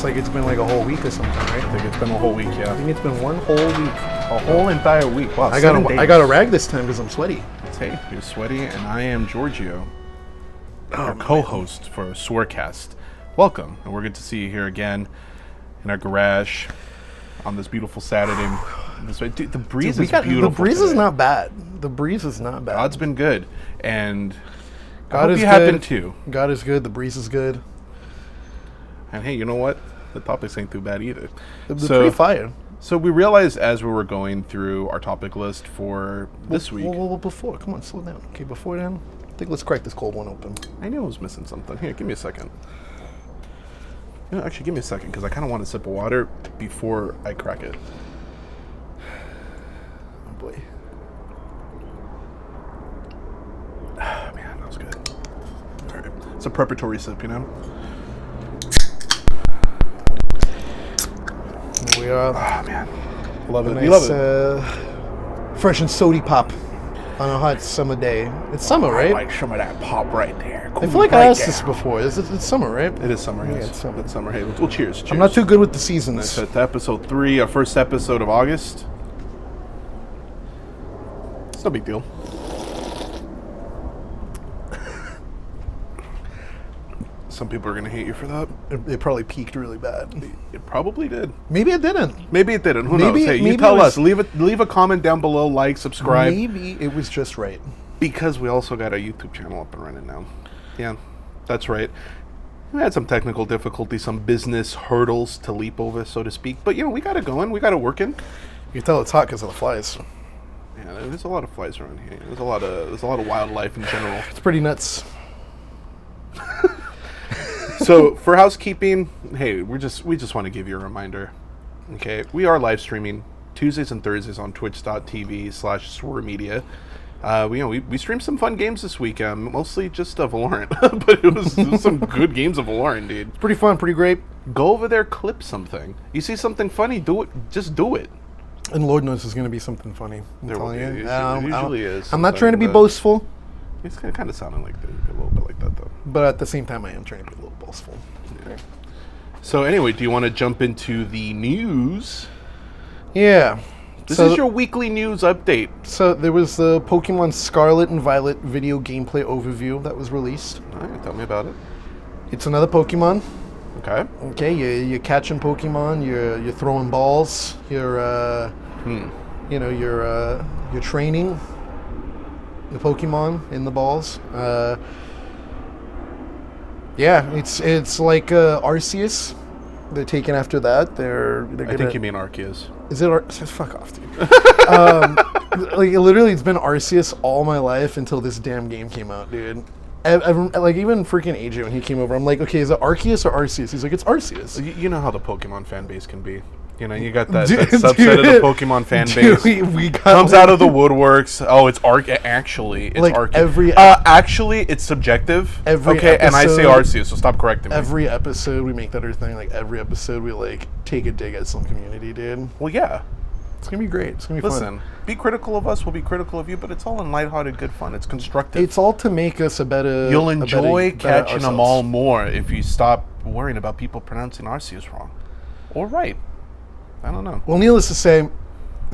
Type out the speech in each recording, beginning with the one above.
like it's been like a whole week or something, right? I think it's been a whole week, yeah. I think it's been one whole week. A whole entire week. Wow, I got a rag this time because I'm sweaty. Hey, you're sweaty, and I am Giorgio, our co-host for Swircast. Welcome, and we're good to see you here again in our garage on this beautiful Saturday. Dude, the breeze is beautiful. The breeze today. is not bad. The breeze is not bad. God's been good, and God is you good. have been too. God is good. The breeze is good. And hey, you know what? The topics ain't too bad either. They're pretty fire. So we realized as we were going through our topic list for this week. Well, before, come on, slow down. Okay, before then, I think let's crack this cold one open. I knew I was missing something. Here, give me a second. You know, actually, give me a second because I kind of want a sip of water before I crack it. Oh boy. Man, that was good. All right, it's a preparatory sip, you know. We are. Oh man, love it. Nice, You love it. Fresh and sody pop on a hot summer day. It's summer, right? I like some of that pop right there. I feel like I asked this before. It's summer, right? It is summer. Yeah, Yes. it's summer. It's summer. Hey, well, cheers. I'm not too good with the seasons. That's episode 3, our first episode of August. It's no big deal. Some people are going to hate you for that. It probably peaked really bad. It probably did. Maybe it didn't. Maybe it didn't. Who Maybe- knows? Hey, you maybe tell it was- us. Leave a comment down below, like, subscribe. Maybe it was just right. Because we also got our YouTube channel up and running now. Yeah, that's right. We had some technical difficulties, some business hurdles to leap over, so to speak. But, you know, we got it going. We got it working. You can tell it's hot because of the flies. Yeah, there's a lot of flies around here. There's a lot of wildlife in general. It's pretty nuts. So for housekeeping, hey, we just want to give you a reminder. Okay, we are live streaming Tuesdays and Thursdays on twitch.tv/swirmedia. We streamed some fun games this week, mostly just Valorant, but it was some good games of Valorant, dude. It's pretty fun, pretty great. Go over there, clip something. You see something funny, do it. Just do it. And Lord knows there's going to be something funny. I'm There will telling be. you. It usually is. I'm not trying to be something that- boastful, It's kind of sounding like a little bit like that, though. but at the same time, I am trying to be a little boastful. Yeah. So anyway, do you want to jump into the news? Yeah. This is your weekly news update. So there was the Pokémon Scarlet and Violet video gameplay overview that was released. All right, tell me about it. It's another Pokemon. Okay. Okay, you're catching Pokemon. You're throwing balls. You're you're training the Pokemon in the balls. Yeah, it's like Arceus. They're taking after that. I think you mean Arceus. Is it? Fuck off, dude. Like literally, it's been Arceus all my life until this damn game came out, dude. Like even freaking AJ when he came over, I'm like, okay, is it Arceus or Arceus? He's like, it's Arceus. You know how the Pokemon fan base can be. You know, you got that Dude, subset of the Pokemon fan base. We got Comes out of the woodworks. Oh, it's actually, it's Like Arceus. Actually, it's subjective. Every okay, and I say episode- Arceus, so stop correcting me. every episode we make that our thing. Like every episode we like take a dig at some community, dude. Well, yeah. It's gonna be great. It's gonna be fun. Listen, be critical of us. We'll be critical of you, but it's all in lighthearted, good fun. It's constructive. It's all to make us a better. You'll enjoy better catching them all more if you stop worrying about people pronouncing Arceus wrong or right. I don't know. Well, needless to say, it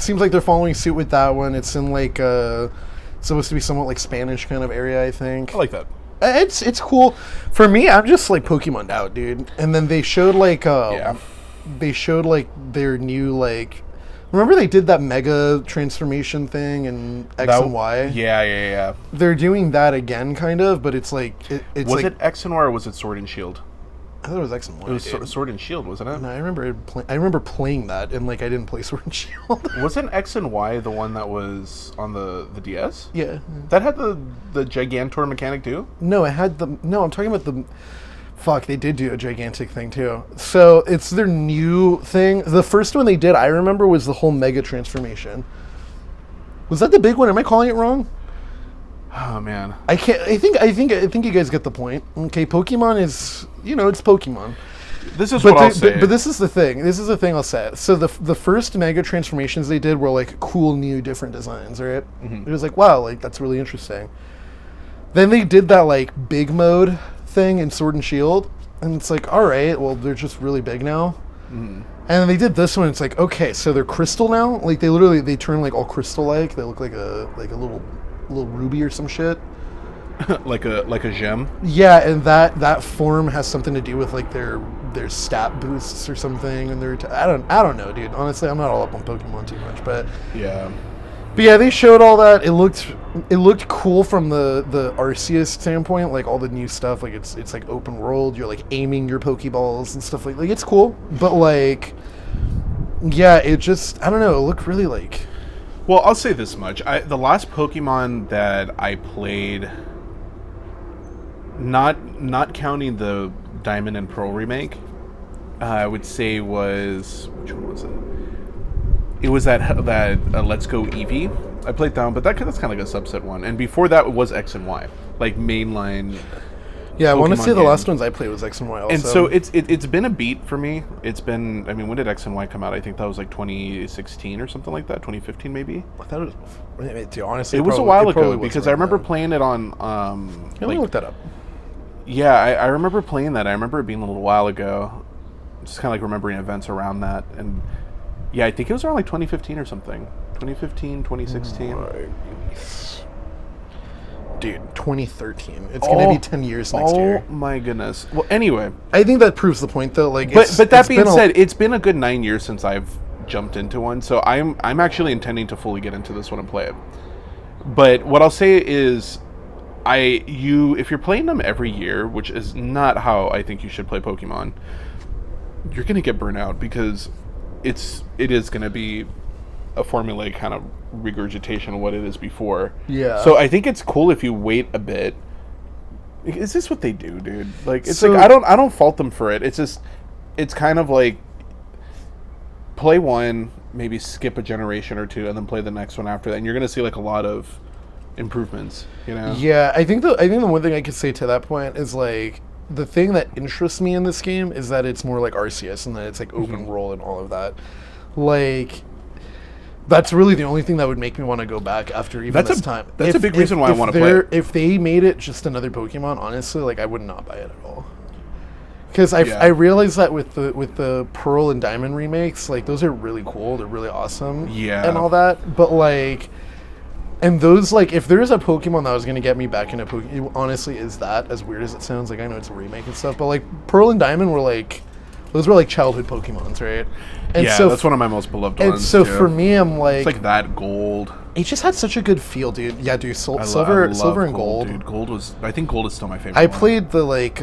seems like they're following suit with that one. It's in like supposed to be somewhat like Spanish kind of area, I think. I like that. It's cool. For me, I'm just like Pokemon'd out, dude. And then they showed like they showed like their new like. Remember they did that mega transformation thing in X and Y? Yeah. They're doing that again, kind of, but it's like it's Was like, it X and Y or was it Sword and Shield? I thought it was X and Y. It was dude. Sword and Shield, wasn't it? And I remember playing that, and like I didn't play Sword and Shield. Wasn't X and Y the one that was on the DS? Yeah. That had the Gigantor mechanic too? No, it had the. No, I'm talking about the. Fuck, they did do a gigantic thing too. So it's their new thing. The first one they did, I remember, was the whole mega transformation. Was that the big one? Am I calling it wrong? Oh man. I can't. I think you guys get the point. Okay, Pokemon is, it's Pokemon. This is what I'll say. But this is the thing. This is the thing I'll say. So the first mega transformations they did were like cool, new, different designs, right? Mm-hmm. It was like, wow, like that's really interesting. Then they did that like big mode thing in Sword and Shield, And it's like, all right, well, they're just really big now. Mm. And then they did this one. It's like, okay, so they're crystal now. Like they turn like all crystal-like. They look like a little ruby or some shit. like a gem. Yeah, and that form has something to do with like their stat boosts or something. And I don't know, dude. Honestly, I'm not all up on Pokemon too much, but Yeah. But yeah, they showed all that. It looked cool from the Arceus standpoint, like all the new stuff. Like it's like open world. You're like aiming your Pokeballs and stuff like it's cool. But like, yeah, it just I don't know. It looked really like. Well, I'll say this much: the last Pokemon that I played, not counting the Diamond and Pearl remake, I would say was which one was it? It was that Let's Go Eevee. I played that one, but that's kind of like a subset one. And before that, it was X and Y, like mainline. Yeah, I want to Pokemon say the game. last ones I played was X and Y also. And so it's been a beat for me. It's been, I mean, when did X and Y come out? I think that was like 2016 or something like that, 2015 maybe. I thought it was, honestly, It was a while ago because I remember playing it on. Let me look that up. Yeah, I remember playing that. I remember it being a little while ago. Just kind of like remembering events around that. And yeah, I think it was around like 2015 or something. 2015, 2016. Dude, 2013. It's going to be 10 years next year. Oh my goodness. Well, anyway. I think that proves the point, though. Like, but that being said, it's been a good 9 years since I've jumped into one, so I'm actually intending to fully get into this one and play it. But what I'll say is, if you're playing them every year, which is not how I think you should play Pokemon, you're going to get burnt out because it is going to be a formulaic kind of regurgitation of what it is before. Yeah. So I think it's cool if you wait a bit. Is this what they do, dude? Like it's like I don't fault them for it. It's just it's kind of like play one, maybe skip a generation or two, and then play the next one after that, and you're gonna see like a lot of improvements. You know? Yeah, I think the one thing I could say to that point is like the thing that interests me in this game is that it's more like Arceus and that it's like open world and all of that. Like. That's really the only thing that would make me want to go back after this time. That's a big reason why I want to play it. If they made it just another Pokemon, honestly, like I would not buy it at all. Because I realized that with the Pearl and Diamond remakes, like those are really cool. They're really awesome. Yeah. And all that. But like, and those like, if there is a Pokemon that was going to get me back into Pokemon, honestly, is that, as weird as it sounds, like I know it's a remake and stuff, but like Pearl and Diamond were like, those were like childhood Pokemons, right? And yeah, so that's one of my most beloved ones. And so too. for me, I'm like... It's like that gold. It just had such a good feel, dude. Yeah, dude, silver and gold. Dude, gold was... I think gold is still my favorite I one. played the, like...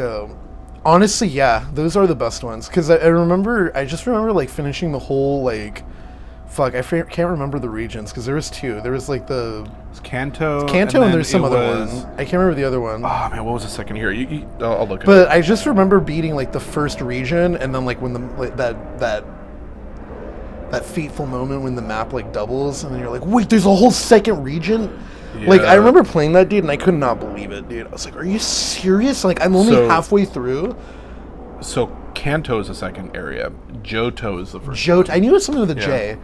honestly, yeah, those are the best ones. Because I just remember, like, finishing the whole, like... Fuck, I can't remember the regions, because there was two. There was, like, the... It's Kanto, and there's some other one. I can't remember the other one. Oh, man, what was the second here? I'll look at it. But I just remember beating, like, the first region, and then, like, when that fateful moment when the map like doubles and then you're like, wait, there's a whole second region? Yeah. Like I remember playing that, dude, and I could not believe it, dude. I was like, are you serious? Like I'm only halfway through. So Kanto is the second area. Johto is the first. I knew it was something with a J.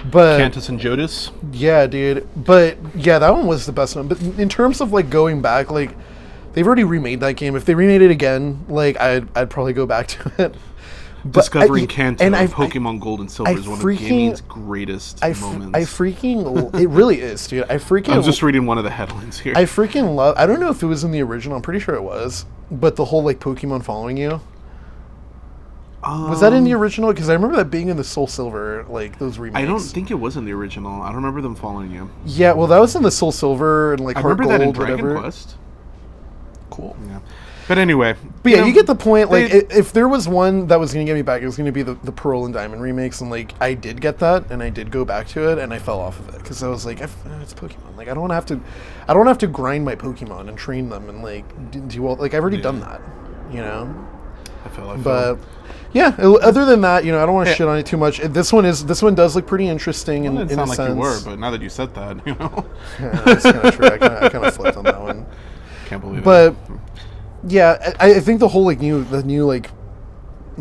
But Kantus and Jodas? Yeah, dude. But yeah, that one was the best one. But in terms of like going back, like they've already remade that game. If they remade it again, like I'd probably go back to it. But Discovering Kanto and Pokemon Gold and Silver is one of gaming's greatest moments. It really is, dude. I was just reading one of the headlines here. I freaking love, I don't know if it was in the original, I'm pretty sure it was, but the whole like Pokemon following you. Was that in the original? Because I remember that being in the Soul Silver, like those remakes. I don't think it was in the original. I don't remember them following you. Yeah, well that was in the Soul Silver and like Heart Gold, that in whatever. Dragon Quest. Cool. Yeah. But anyway. But yeah, you get the point. Like, if there was one that was going to get me back, it was going to be the Pearl and Diamond remakes. And, like, I did get that, and I did go back to it, and I fell off of it. Because I was like, it's Pokemon. Like, I don't want to have to grind my Pokemon and train them and, like, do all... Like, I've already done that, you know? I feel. But, yeah, other than that, you know, I don't want to shit on it too much. This one does look pretty interesting in a sense. It sound like you were, but now that you said that, you know? Yeah, that's kind of true. I kind of flipped on that one. Can't believe it. But... Yeah, I think the whole like new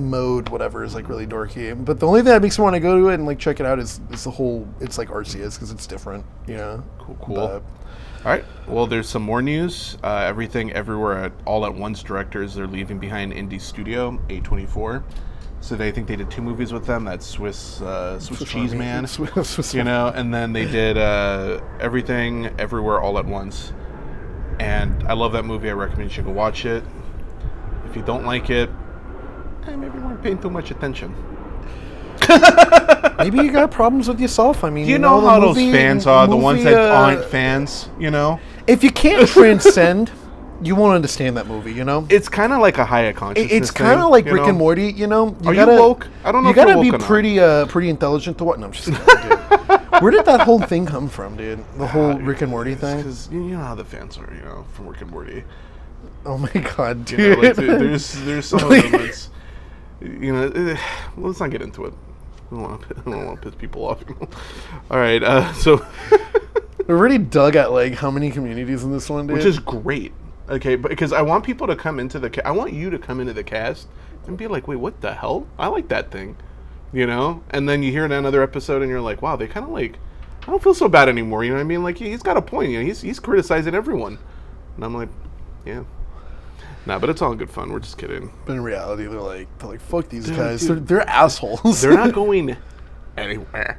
mode, whatever, is like really dorky. But the only thing that makes me want to go to it and like check it out is the whole. It's like Arceus because it's different, you know. Cool. All right. Well, there's some more news. Everything, everywhere, all at once. Directors they're leaving behind indie studio A24. So I think they did 2 movies with them. That's Swiss Cheese Man, you know, and then they did Everything, Everywhere, All at Once. And I love that movie. I recommend you should go watch it. If you don't like it, maybe you weren't paying too much attention. Maybe you got problems with yourself. I mean, you know how those fans are, the ones that aren't fans, you know? If you can't transcend, you won't understand that movie, you know? It's kind of like a higher consciousness It's kind of like Rick and Morty, you know? You gotta, you woke? I don't know if you you're gotta be woke pretty intelligent to what? No, I'm just kidding, dude. Where did that whole thing come from, dude? The whole Rick and Morty thing? Because you know how the fans are, you know, from Rick and Morty. Oh my god, dude. You know, like, there's some of them that's, you know, let's not get into it. I don't want to piss people off. All right, so we already dug at like how many communities in this one, dude. Which is great. Okay, because I want people to come into the. I want you to come into the cast and be like, "Wait, what the hell? I like that thing," you know. And then you hear another episode and you're like, "Wow, they kind of like. I don't feel so bad anymore." You know what I mean? Like he's got a point. You know, he's criticizing everyone, and I'm like, yeah. Nah, but it's all good fun. We're just kidding. But in reality, they're like, fuck these guys. Dude. They're assholes. They're not going anywhere.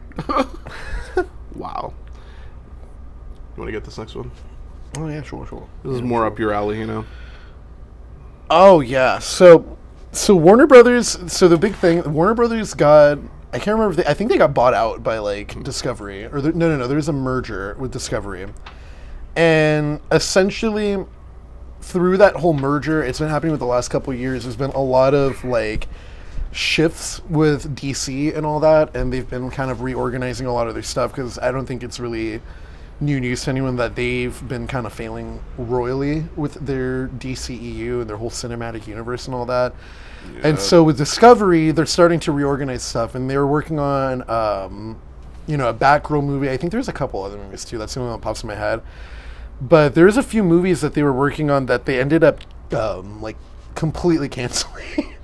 Wow. You want to get this next one? Oh yeah, sure. This is more up your alley, you know. Oh yeah. So Warner Brothers. So the big thing, Warner Brothers got. I can't remember. I think they got bought out by like Discovery, or no. There was a merger with Discovery, and essentially, through that whole merger, it's been happening with the last couple of years. There's been a lot of like shifts with DC and all that, and they've been kind of reorganizing a lot of their stuff because I don't think it's really new news to anyone that they've been kind of failing royally with their DCEU and their whole cinematic universe and all that. Yeah. And so with Discovery, they're starting to reorganize stuff, and they were working on, a Batgirl movie. I think there's a couple other movies too. That's the only one that pops in my head. But there's a few movies that they were working on that they ended up completely canceling.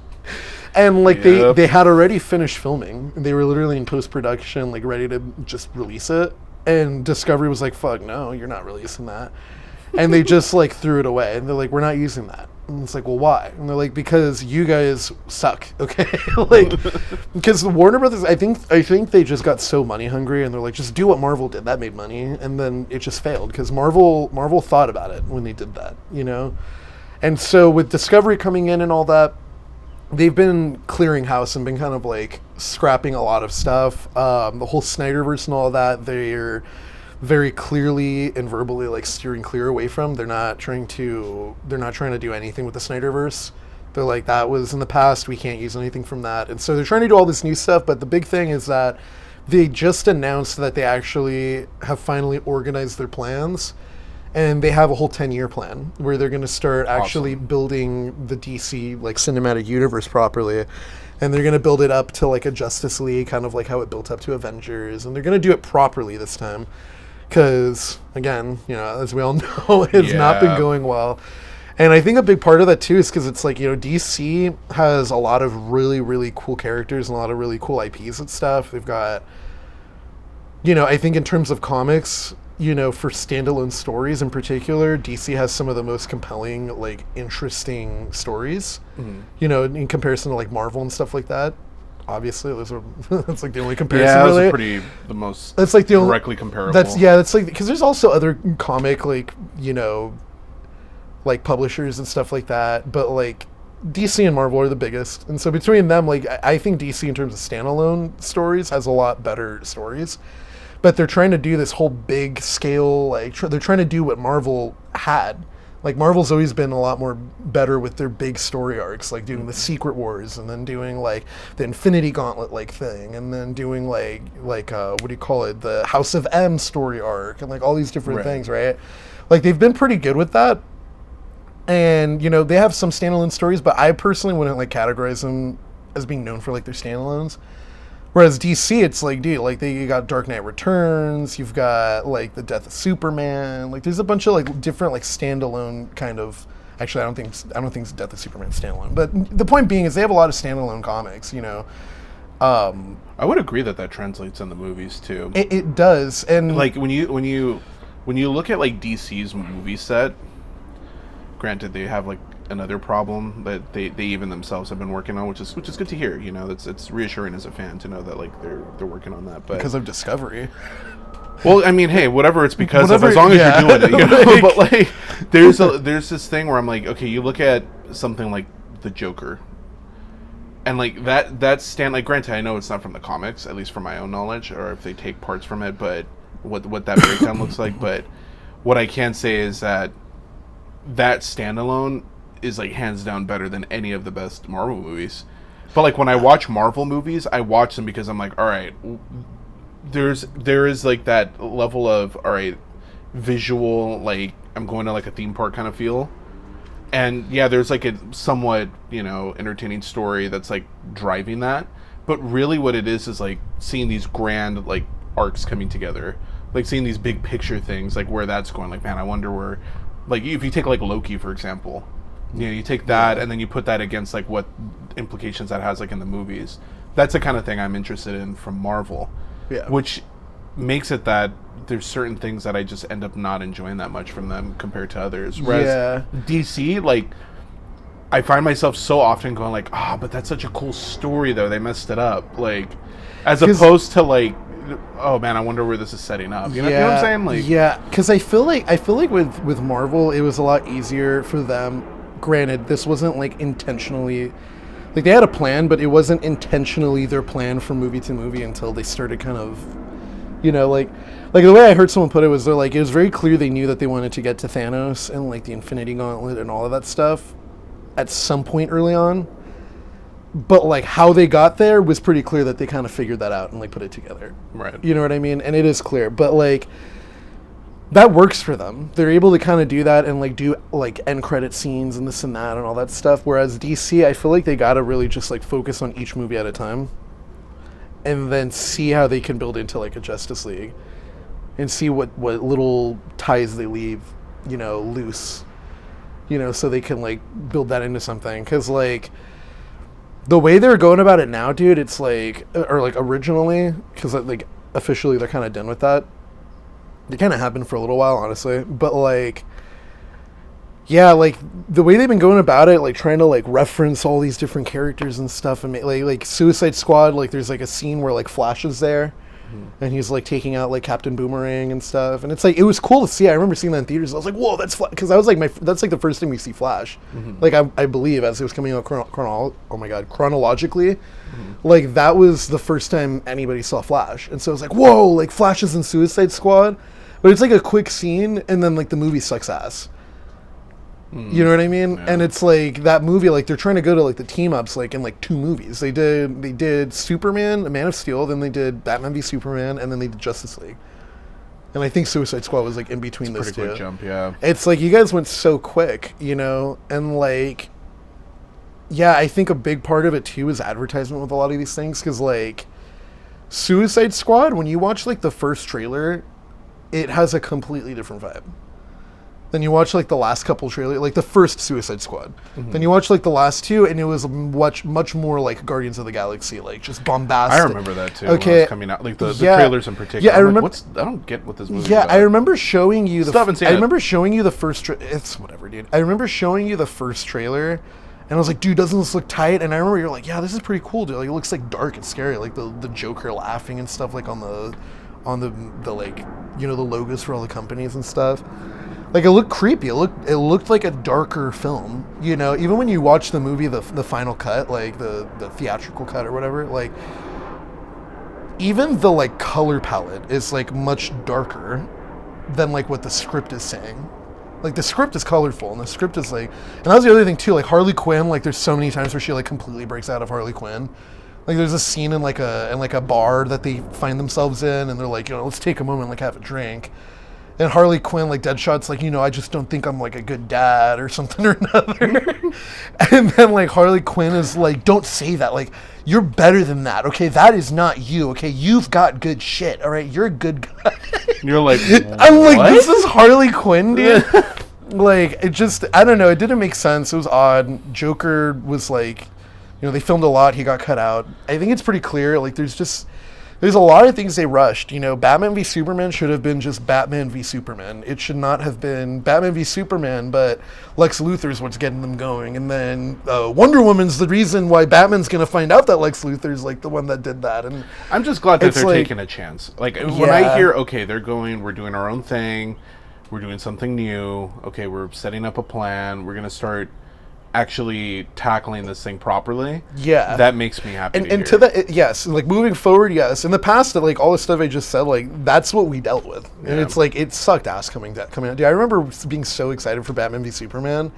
And they had already finished filming. They were literally in post-production, like ready to just release it. And Discovery was like, fuck no, you're not releasing that. And they just like threw it away. And they're like, we're not using that. And it's like, well, why? And they're like, because you guys suck, okay? Like, because Warner Brothers, I think they just got so money hungry, and they're like, just do what Marvel did. That made money, and then it just failed because Marvel thought about it when they did that, you know. And so with Discovery coming in and all that, they've been clearing house and been kind of like scrapping a lot of stuff. The whole Snyderverse and all that, they're very clearly and verbally like steering clear away from. They're not trying to do anything with the Snyderverse. They're like, that was in the past, we can't use anything from that. And so they're trying to do all this new stuff, but the big thing is that they just announced that they actually have finally organized their plans, and they have a whole 10-year plan where they're going to start actually building the DC like cinematic universe properly. And they're going to build it up to like a Justice League, kind of like how it built up to Avengers, and they're going to do it properly this time. Because, again, you know, as we all know, it's not been going well. And I think a big part of that, too, is because it's like, you know, DC has a lot of really, really cool characters and a lot of really cool IPs and stuff. They've got, you know, I think in terms of comics, you know, for standalone stories in particular, DC has some of the most compelling, like, interesting stories, you know, in comparison to, like, Marvel and stuff like that. Obviously, that's like the only comparison. Yeah, really. Pretty the most. That's like the directly comparable. That's like because there's also other comic like you know, like publishers and stuff like that. But like DC and Marvel are the biggest, and so between them, like I think DC in terms of standalone stories has a lot better stories. But they're trying to do this whole big scale, like they're trying to do what Marvel had. Like, Marvel's always been a lot more better with their big story arcs, like doing the Secret Wars, and then doing, like, the Infinity Gauntlet-like thing, and then doing, like what do you call it, the House of M story arc, and, like, all these different things, right? Like, they've been pretty good with that, and, you know, they have some standalone stories, but I personally wouldn't, like, categorize them as being known for, like, their standalones. Whereas DC, it's like, dude, like you got Dark Knight Returns, you've got like the Death of Superman, like there's a bunch of like different like standalone kind of Actually, I don't think Death of Superman standalone. But the point being is they have a lot of standalone comics. I would agree that translates in the movies too. It does, and like when you look at like DC's movie set. Granted, they have like another problem that they even themselves have been working on, which is good to hear. It's reassuring as a fan to know that like they're working on that. But because of Discovery. Well, I mean, hey, whatever it's because of, as long as you're doing it, But like, there's this thing where I'm like, okay, you look at something like the Joker, and like that's like, granted, I know it's not from the comics, at least from my own knowledge, or if they take parts from it, but what that breakdown looks like. But what I can say is that standalone is like hands down better than any of the best Marvel movies. But like when I watch Marvel movies, I watch them because I'm like, all right, there is like that level of, all right, visual, like I'm going to like a theme park kind of feel. And yeah, there's like a somewhat, entertaining story that's like driving that. But really what it is like seeing these grand like arcs coming together. Like seeing these big picture things, like where that's going. Like, man, I wonder where, like if you take like Loki, for example, you take that and then you put that against like what implications that has like in the movies. That's the kind of thing I'm interested in from Marvel. Yeah. Which makes it that there's certain things that I just end up not enjoying that much from them compared to others. Whereas DC, like, I find myself so often going like, but that's such a cool story though. They messed it up. Like, as opposed to like, oh man, I wonder where this is setting up. You know what I'm saying? Like, yeah, because I feel like with Marvel, it was a lot easier for them. Granted, this wasn't like intentionally, like they had a plan, but it wasn't intentionally their plan from movie to movie until they started kind of, like the way I heard someone put it was they're like, it was very clear they knew that they wanted to get to Thanos and like the Infinity Gauntlet and all of that stuff at some point early on. But like how they got there was pretty clear that they kind of figured that out and like put it together. Right. You know what I mean? And it is clear, but like that works for them. They're able to kind of do that and like do like end credit scenes and this and that and all that stuff. Whereas DC, I feel like they got to really just like focus on each movie at a time and then see how they can build into like a Justice League and see what little ties they leave, loose, so they can like build that into something. Cause like, the way they're going about it now, dude, it's like, or like originally, because like officially they're kind of done with that. It kind of happened for a little while, honestly. But like, yeah, like the way they've been going about it, like trying to like reference all these different characters and stuff, and like Suicide Squad, like there's like a scene where like Flash is there, and he's like taking out like Captain Boomerang and stuff, and it's like it was cool to see. I remember seeing that in theaters. I was like, whoa, that's Flash, because I was like that's like the first time we see Flash. Like I believe as it was coming out chronologically, like that was the first time anybody saw Flash, and so it was like, whoa, like Flash is in Suicide Squad, but it's like a quick scene, and then like the movie sucks ass. You know what I mean? Yeah. And it's like that movie, like they're trying to go to like the team ups like in like 2 movies. They did Superman, Man of Steel, then they did Batman v Superman, and then they did Justice League. And I think Suicide Squad was like in between those two. Pretty quick jump, yeah. It's like you guys went so quick, and like, yeah, I think a big part of it too is advertisement with a lot of these things, because like Suicide Squad, when you watch like the first trailer, it has a completely different vibe. Then you watch like the last couple trailers, like the first Suicide Squad. Then you watch like the last 2, and it was much more like Guardians of the Galaxy, like just bombastic. I remember that too. Okay, when it was coming out, like the trailers in particular. Yeah, I remember. I don't get what this movie. Yeah, is about. I remember showing you I remember showing you the first. It's whatever, dude. I remember showing you the first trailer, and I was like, dude, doesn't this look tight? And I remember you're like, yeah, this is pretty cool, dude. Like it looks like dark and scary, like the Joker laughing and stuff, like on the like the logos for all the companies and stuff. Like it looked creepy. It looked like a darker film. Even when you watch the movie, the final cut, like the theatrical cut or whatever, like even the like color palette is like much darker than like what the script is saying. Like the script is colorful, and the script is like, and that was the other thing too. Like Harley Quinn, like there's so many times where she like completely breaks out of Harley Quinn. Like there's a scene in like a bar that they find themselves in, and they're like, let's take a moment, like have a drink. And Harley Quinn, like Deadshot's like, I just don't think I'm like a good dad or something or another. And then like Harley Quinn is like, don't say that. Like, you're better than that. Okay, that is not you. Okay, you've got good shit. All right, you're a good guy. You're like, I'm like, this is Harley Quinn, dude. Like, it just, I don't know, it didn't make sense. It was odd. Joker was like, they filmed a lot, he got cut out. I think it's pretty clear, like, there's a lot of things they rushed. Batman v Superman should have been just Batman v Superman. It should not have been Batman v Superman, but Lex Luthor's what's getting them going. And then Wonder Woman's the reason why Batman's going to find out that Lex Luthor's like the one that did that. And I'm just glad that they're taking a chance. Like, when I hear, okay, we're doing our own thing, we're doing something new, okay, we're setting up a plan, we're going to start actually tackling this thing properly. Yeah, that makes me happy. And to that, yes, like moving forward, yes. In the past, like all the stuff I just said, like that's what we dealt with, and it's like it sucked ass coming out. Dude, I remember being so excited for Batman v Superman,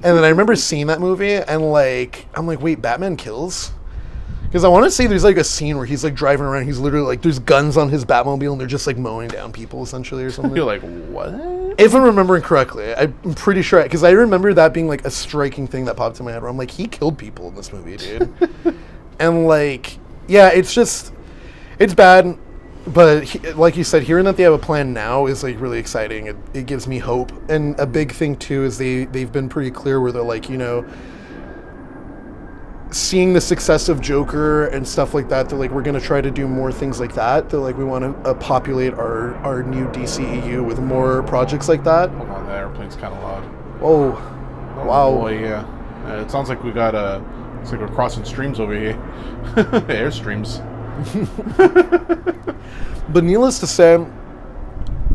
and then I remember seeing that movie, and like I'm like, wait, Batman kills? Because I want to say there's like a scene where he's like driving around, he's literally like there's guns on his Batmobile, and they're just like mowing down people essentially or something. You're like, what? If I'm remembering correctly, I'm pretty sure, because I remember that being like a striking thing that popped in my head where I'm like, he killed people in this movie, dude. And like, yeah, it's bad, but like you said, hearing that they have a plan now is like really exciting. It gives me hope. And a big thing too is they've been pretty clear where they're like, seeing the success of Joker and stuff like that, they're like, we're going to try to do more things like that. They're like, we want to populate our new DCEU with more projects like that. Hold on, that airplane's kind of loud. Oh, wow. Boy, yeah. It sounds like we got it's like we're crossing streams over here. Airstreams. But needless to say,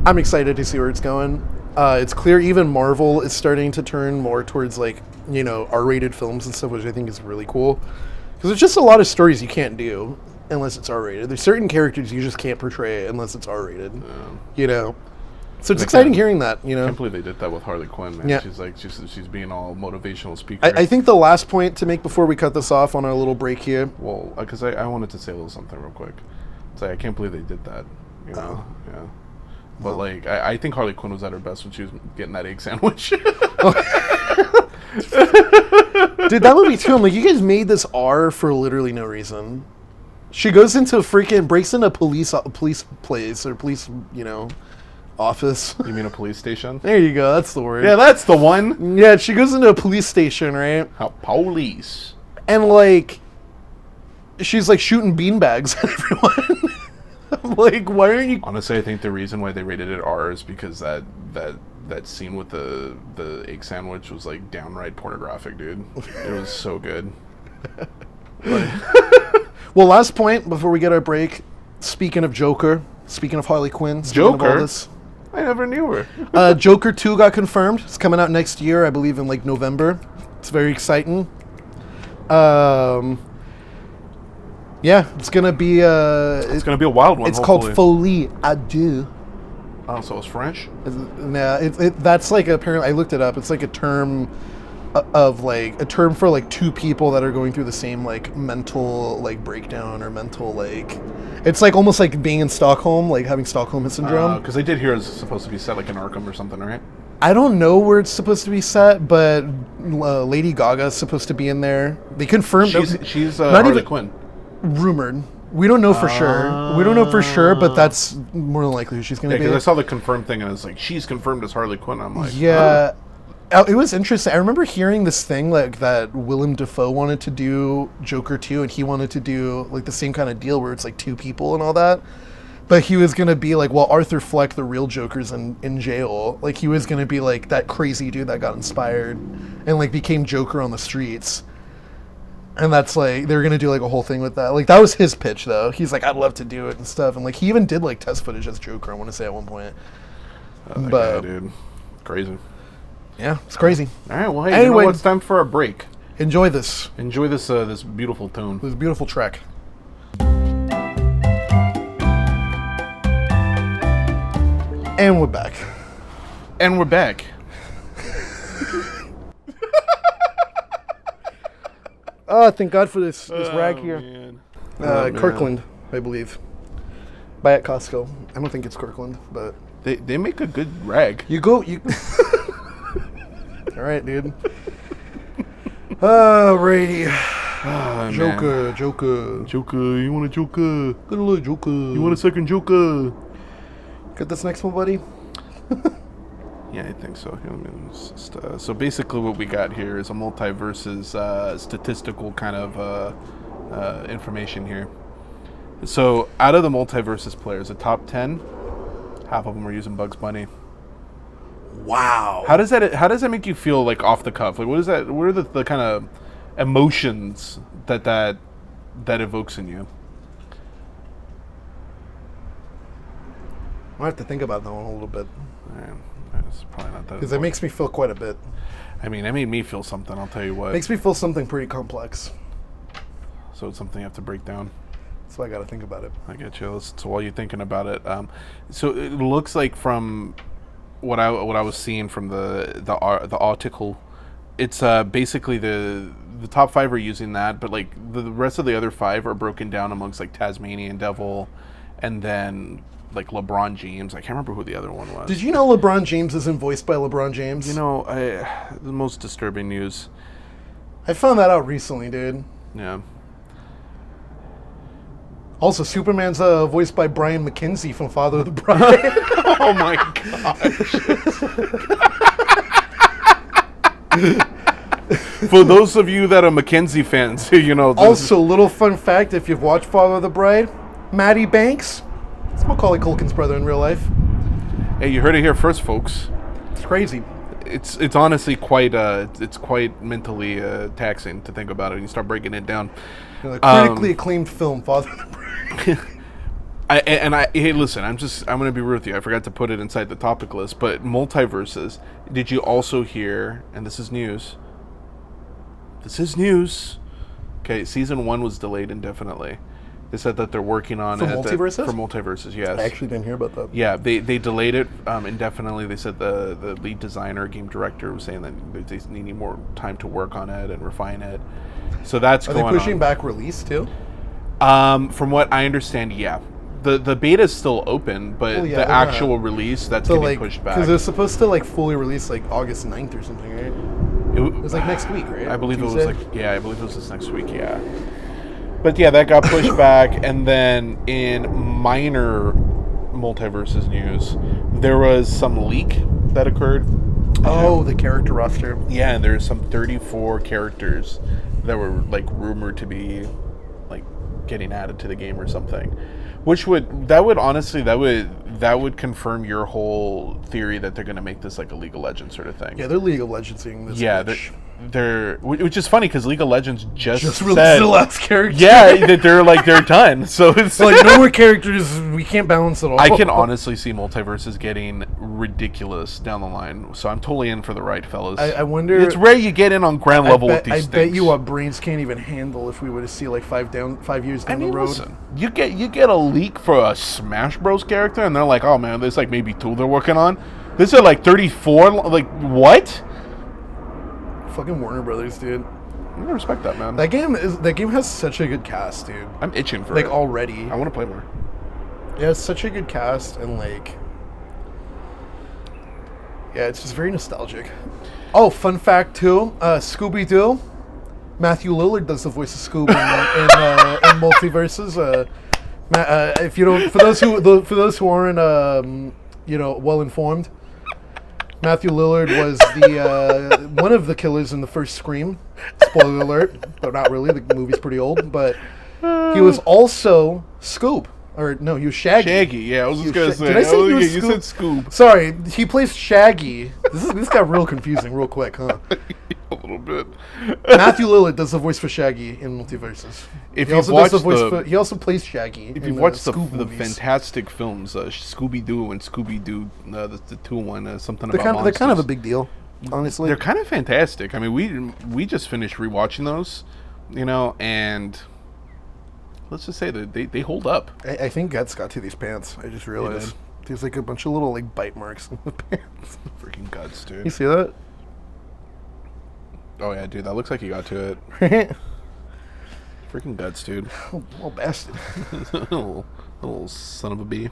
I'm excited to see where it's going. It's clear even Marvel is starting to turn more towards like, R-rated films and stuff, which I think is really cool. Because there's just a lot of stories you can't do unless it's R-rated. There's certain characters you just can't portray unless it's R-rated. So it's exciting hearing that, I can't believe they did that with Harley Quinn, man. Yeah. She's like, she's being all motivational speaker. I think the last point to make before we cut this off on our little break here. Well, because I wanted to say a little something real quick. It's like, I can't believe they did that, Yeah. But like, I think Harley Quinn was at her best when she was getting that egg sandwich. Dude, that movie too, I'm like, you guys made this R for literally no reason. She goes into breaks into police place or police, office. You mean a police station? There you go, that's the word. Yeah, that's the one. Yeah, she goes into a police station, right? Police. And like, she's like shooting beanbags at everyone. I'm like, why aren't you... Honestly, I think the reason why they rated it R is because that scene with the egg sandwich was like downright pornographic, dude. It was so good. Well, last point before we get our break. Speaking of Joker, speaking of Harley Quinn, Joker? Of all this, I never knew her. Joker 2 got confirmed. It's coming out next year, I believe in like November. It's very exciting. Yeah, it's gonna be a wild one. It's called Folie à deux. Oh, so it's French? Nah, that's like apparently I looked it up. It's like a term for like two people that are going through the same like mental like breakdown or mental like, it's like almost like being in Stockholm, like having Stockholm syndrome. Because I did hear it's supposed to be set like in Arkham or something, right? I don't know where it's supposed to be set, but Lady Gaga's supposed to be in there. They confirmed she's Harley Quinn. Rumored. We don't know for sure. We don't know for sure, but that's more than likely who she's going to be. Because I saw the confirmed thing, and I was like, she's confirmed as Harley Quinn. I'm like, yeah. Oh. It was interesting. I remember hearing this thing like that Willem Dafoe wanted to do Joker 2, and he wanted to do like the same kind of deal where it's like two people and all that. But he was going to be like, well, Arthur Fleck, the real Joker's in jail. Like, he was going to be like that crazy dude that got inspired and like became Joker on the streets. And that's like, they're going to do like a whole thing with that. Like, that was his pitch, though. He's like, I'd love to do it and stuff. And like, he even did like test footage as Joker, I want to say, at one point. But, guy, dude. Crazy. Yeah, it's crazy. All right, well, hey, anyway, you know what? It's time for a break. Enjoy this. Enjoy this this beautiful tune. This beautiful track. And we're back. And we're back. Oh, thank God for this rag here. Kirkland, I believe. Buy at Costco. I don't think it's Kirkland, but... They make a good rag. You... Alright, dude. Alrighty. Oh, Joker. Joker, you want a Joker? Good little Joker. You want a second Joker? Get this next one, buddy. Yeah, I think so. Here, let me just, so basically what we got here is a MultiVersus statistical kind of information here. So out of the MultiVersus players, the top 10, half of them are using Bugs Bunny. Wow. How does that make you feel, like, off the cuff? Like, what are the kind of emotions that evokes in you? I have to think about that one a little bit. It's probably not that. Because it makes me feel quite a bit. I mean, it made me feel something, I'll tell you what. It makes me feel something pretty complex. So it's something you have to break down. So I got to think about it. I get you. So while you're thinking about it, so it looks like from what I was seeing from the article, it's basically the top 5 are using that, but like the rest of the other 5 are broken down amongst like Tasmanian Devil, and then like LeBron James. I can't remember who the other one was. Did you know LeBron James isn't voiced by LeBron James? You know, the most disturbing news. I found that out recently, dude. Yeah. Also, Superman's voiced by Brian McKenzie from Father of the Bride. Oh my gosh. For those of you that are Mackenzie fans, you know. Also, little fun fact, if you've watched Father of the Bride, Maddie Banks, it's Macaulay Culkin's brother in real life. Hey, you heard it here first, folks. It's crazy. It's honestly quite mentally taxing to think about it. You start breaking it down. You know, the critically acclaimed film, Father of the Bride. Hey, listen, I'm going to be real with you. I forgot to put it inside the topic list, but MultiVersus, did you also hear, and this is news. Okay, season 1 was delayed indefinitely. They said that they're working on it. For MultiVersus, yes. I actually didn't hear about that. Yeah, they delayed it indefinitely. They said the lead designer, game director, was saying that they need more time to work on it and refine it. So that's going on. Are they pushing back release too? From what I understand, yeah. The beta is still open, but the actual release, that's getting pushed back. Because they're supposed to like fully release like August 9th or something, right? It was like next week, right? I believe Tuesday? I believe it was this next week, yeah. But yeah, that got pushed back, and then in minor MultiVersus news, there was some leak that occurred. Oh, the character roster. Yeah, and there's some 34 characters that were like rumored to be like getting added to the game or something. Which would confirm your whole theory that they're going to make this like a League of Legends sort of thing. Yeah, they're League of Legendsing this. Yeah, they're which is funny because League of Legends just released said, the last character. Yeah, that they're done. So it's like no more characters. We can't balance it all. I can honestly see MultiVersus getting ridiculous down the line. So I'm totally in for the ride, fellas. I wonder. It's rare you get in on ground level with these things. I bet you what brains can't even handle if we were to see like 5 years down the road. Listen, you get a leak for a Smash Bros character, and they're like, oh man, there's like maybe 2 they're working on. This is like 34. Like what? Fucking Warner Brothers, dude. I respect that, man. That game has such a good cast, dude. I'm itching for it. Like already. I want to play more. Yeah, it's such a good cast, and like, yeah, it's just very nostalgic. Oh, fun fact too, Scooby-Doo. Matthew Lillard does the voice of Scooby in MultiVersus. If you don't, for those who aren't, well informed, Matthew Lillard was the one of the killers in the first Scream. Spoiler alert, but not really. The movie's pretty old, but he was also Scoob. Or no, he was Shaggy. Shaggy, yeah. I was just gonna say. Did I say he was you said Scoob. Sorry, he plays Shaggy. This got real confusing real quick, huh? A little bit. Matthew Lillard does the voice for Shaggy in MultiVersus. He also plays Shaggy. If you've watched the fantastic films, Scooby-Doo and Scooby-Doo, the 2-1, something about monsters. They're kind of a big deal, honestly. They're kind of fantastic. I mean, we just finished rewatching those, and let's just say that they hold up. I think Guts got to these pants. I just realized there's like a bunch of little like bite marks in the pants. Freaking Guts, dude. You see that? Oh yeah, dude, that looks like he got to it. Freaking Guts, dude. Little bastard. little son of a bee.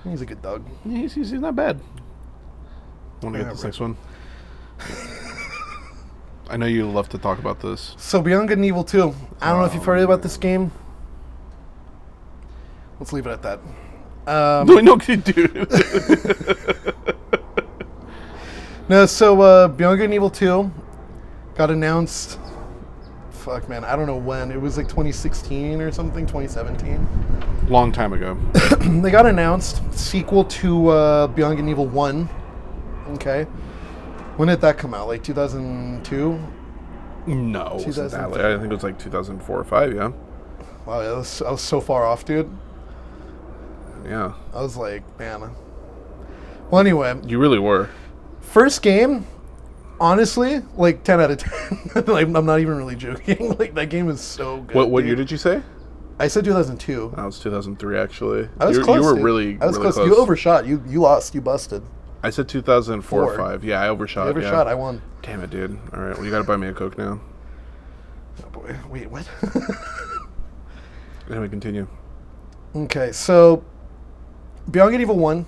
He's a good dog. Yeah, he's not bad. Want to get this next one? I know you love to talk about this. So Beyond Good and Evil 2. I don't know if you've heard about this game. Let's leave it at that. No, dude. No, so Beyond Good and Evil 2 got announced. Fuck, man, I don't know when. It was like 2016 or something, 2017. Long time ago. They got announced. Sequel to Beyond Good and Evil 1. Okay. When did that come out? Like 2002? No, it wasn't that late. I think it was like 2004 or 5, yeah. Wow, I was so far off, dude. Yeah. I was like, man. Well, anyway. You really were. First game, honestly, like 10 out of 10. Like, I'm not even really joking. Like, that game is so good. What year did you say? I said 2002. That was 2003, actually. I was close. You were dude. really, I was really close. You overshot. You lost. You busted. I said 2004 or 5. Yeah, I overshot. You overshot. Yeah. I won. Damn it, dude. All right, well, you got to buy me a Coke now. Oh, boy. Wait, what? Anyway, continue. Okay, so Beyond Good and Evil 1,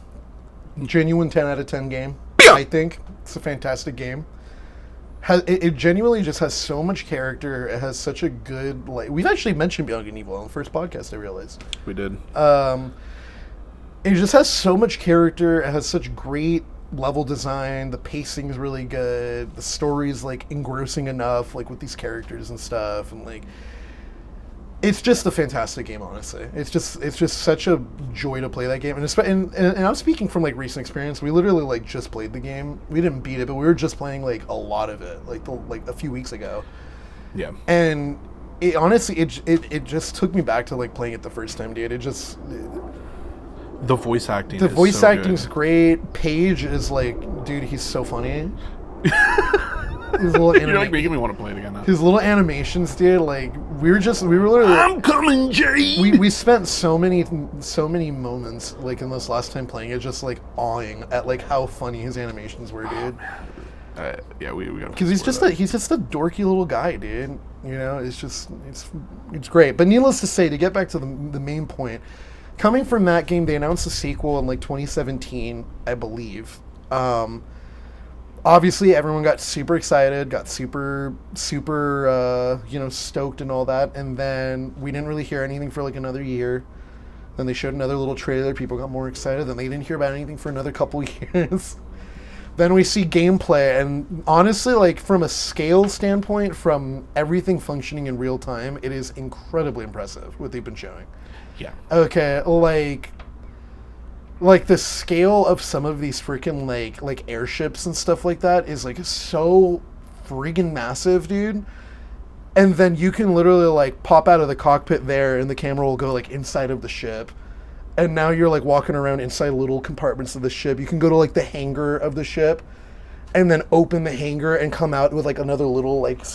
genuine 10 out of 10 game. I think it's a fantastic game. It genuinely just has so much character. It has such a good, like, we've actually mentioned Beyond Good and Evil on the first podcast, I realized. We did. It just has so much character. It has such great level design. The pacing is really good. The story's like engrossing enough, like with these characters and stuff, and like it's just a fantastic game. Honestly, it's just such a joy to play that game. And I'm speaking from like recent experience. We literally like just played the game. We didn't beat it, but we were just playing like a lot of it, like a few weeks ago. Yeah. And it honestly, it just took me back to like playing it the first time, dude. The voice acting. The voice so acting's good. Great. Paige is like, dude, he's so funny. His little You're like making me want to play it again now. His little animations, dude. Like we were literally. I'm coming, Jay. We spent so many moments like in this last time playing it, just like awing at like how funny his animations were, dude. Yeah, we got. Because he's just a dorky little guy, dude. You know, it's great. But needless to say, to get back to the main point. Coming from that game, they announced a sequel in like 2017, I believe. Obviously, everyone got super excited, got super stoked and all that. And then we didn't really hear anything for like another year. Then they showed another little trailer. People got more excited. Then they didn't hear about anything for another couple years. Then we see gameplay, and honestly, like from a scale standpoint, from everything functioning in real time, it is incredibly impressive what they've been showing. Yeah. Okay, like the scale of some of these freaking like airships and stuff like that is like so friggin' massive, dude. And then you can literally like pop out of the cockpit there, and the camera will go like inside of the ship. And now you're like walking around inside little compartments of the ship. You can go to like the hangar of the ship, and then open the hangar and come out with like another little like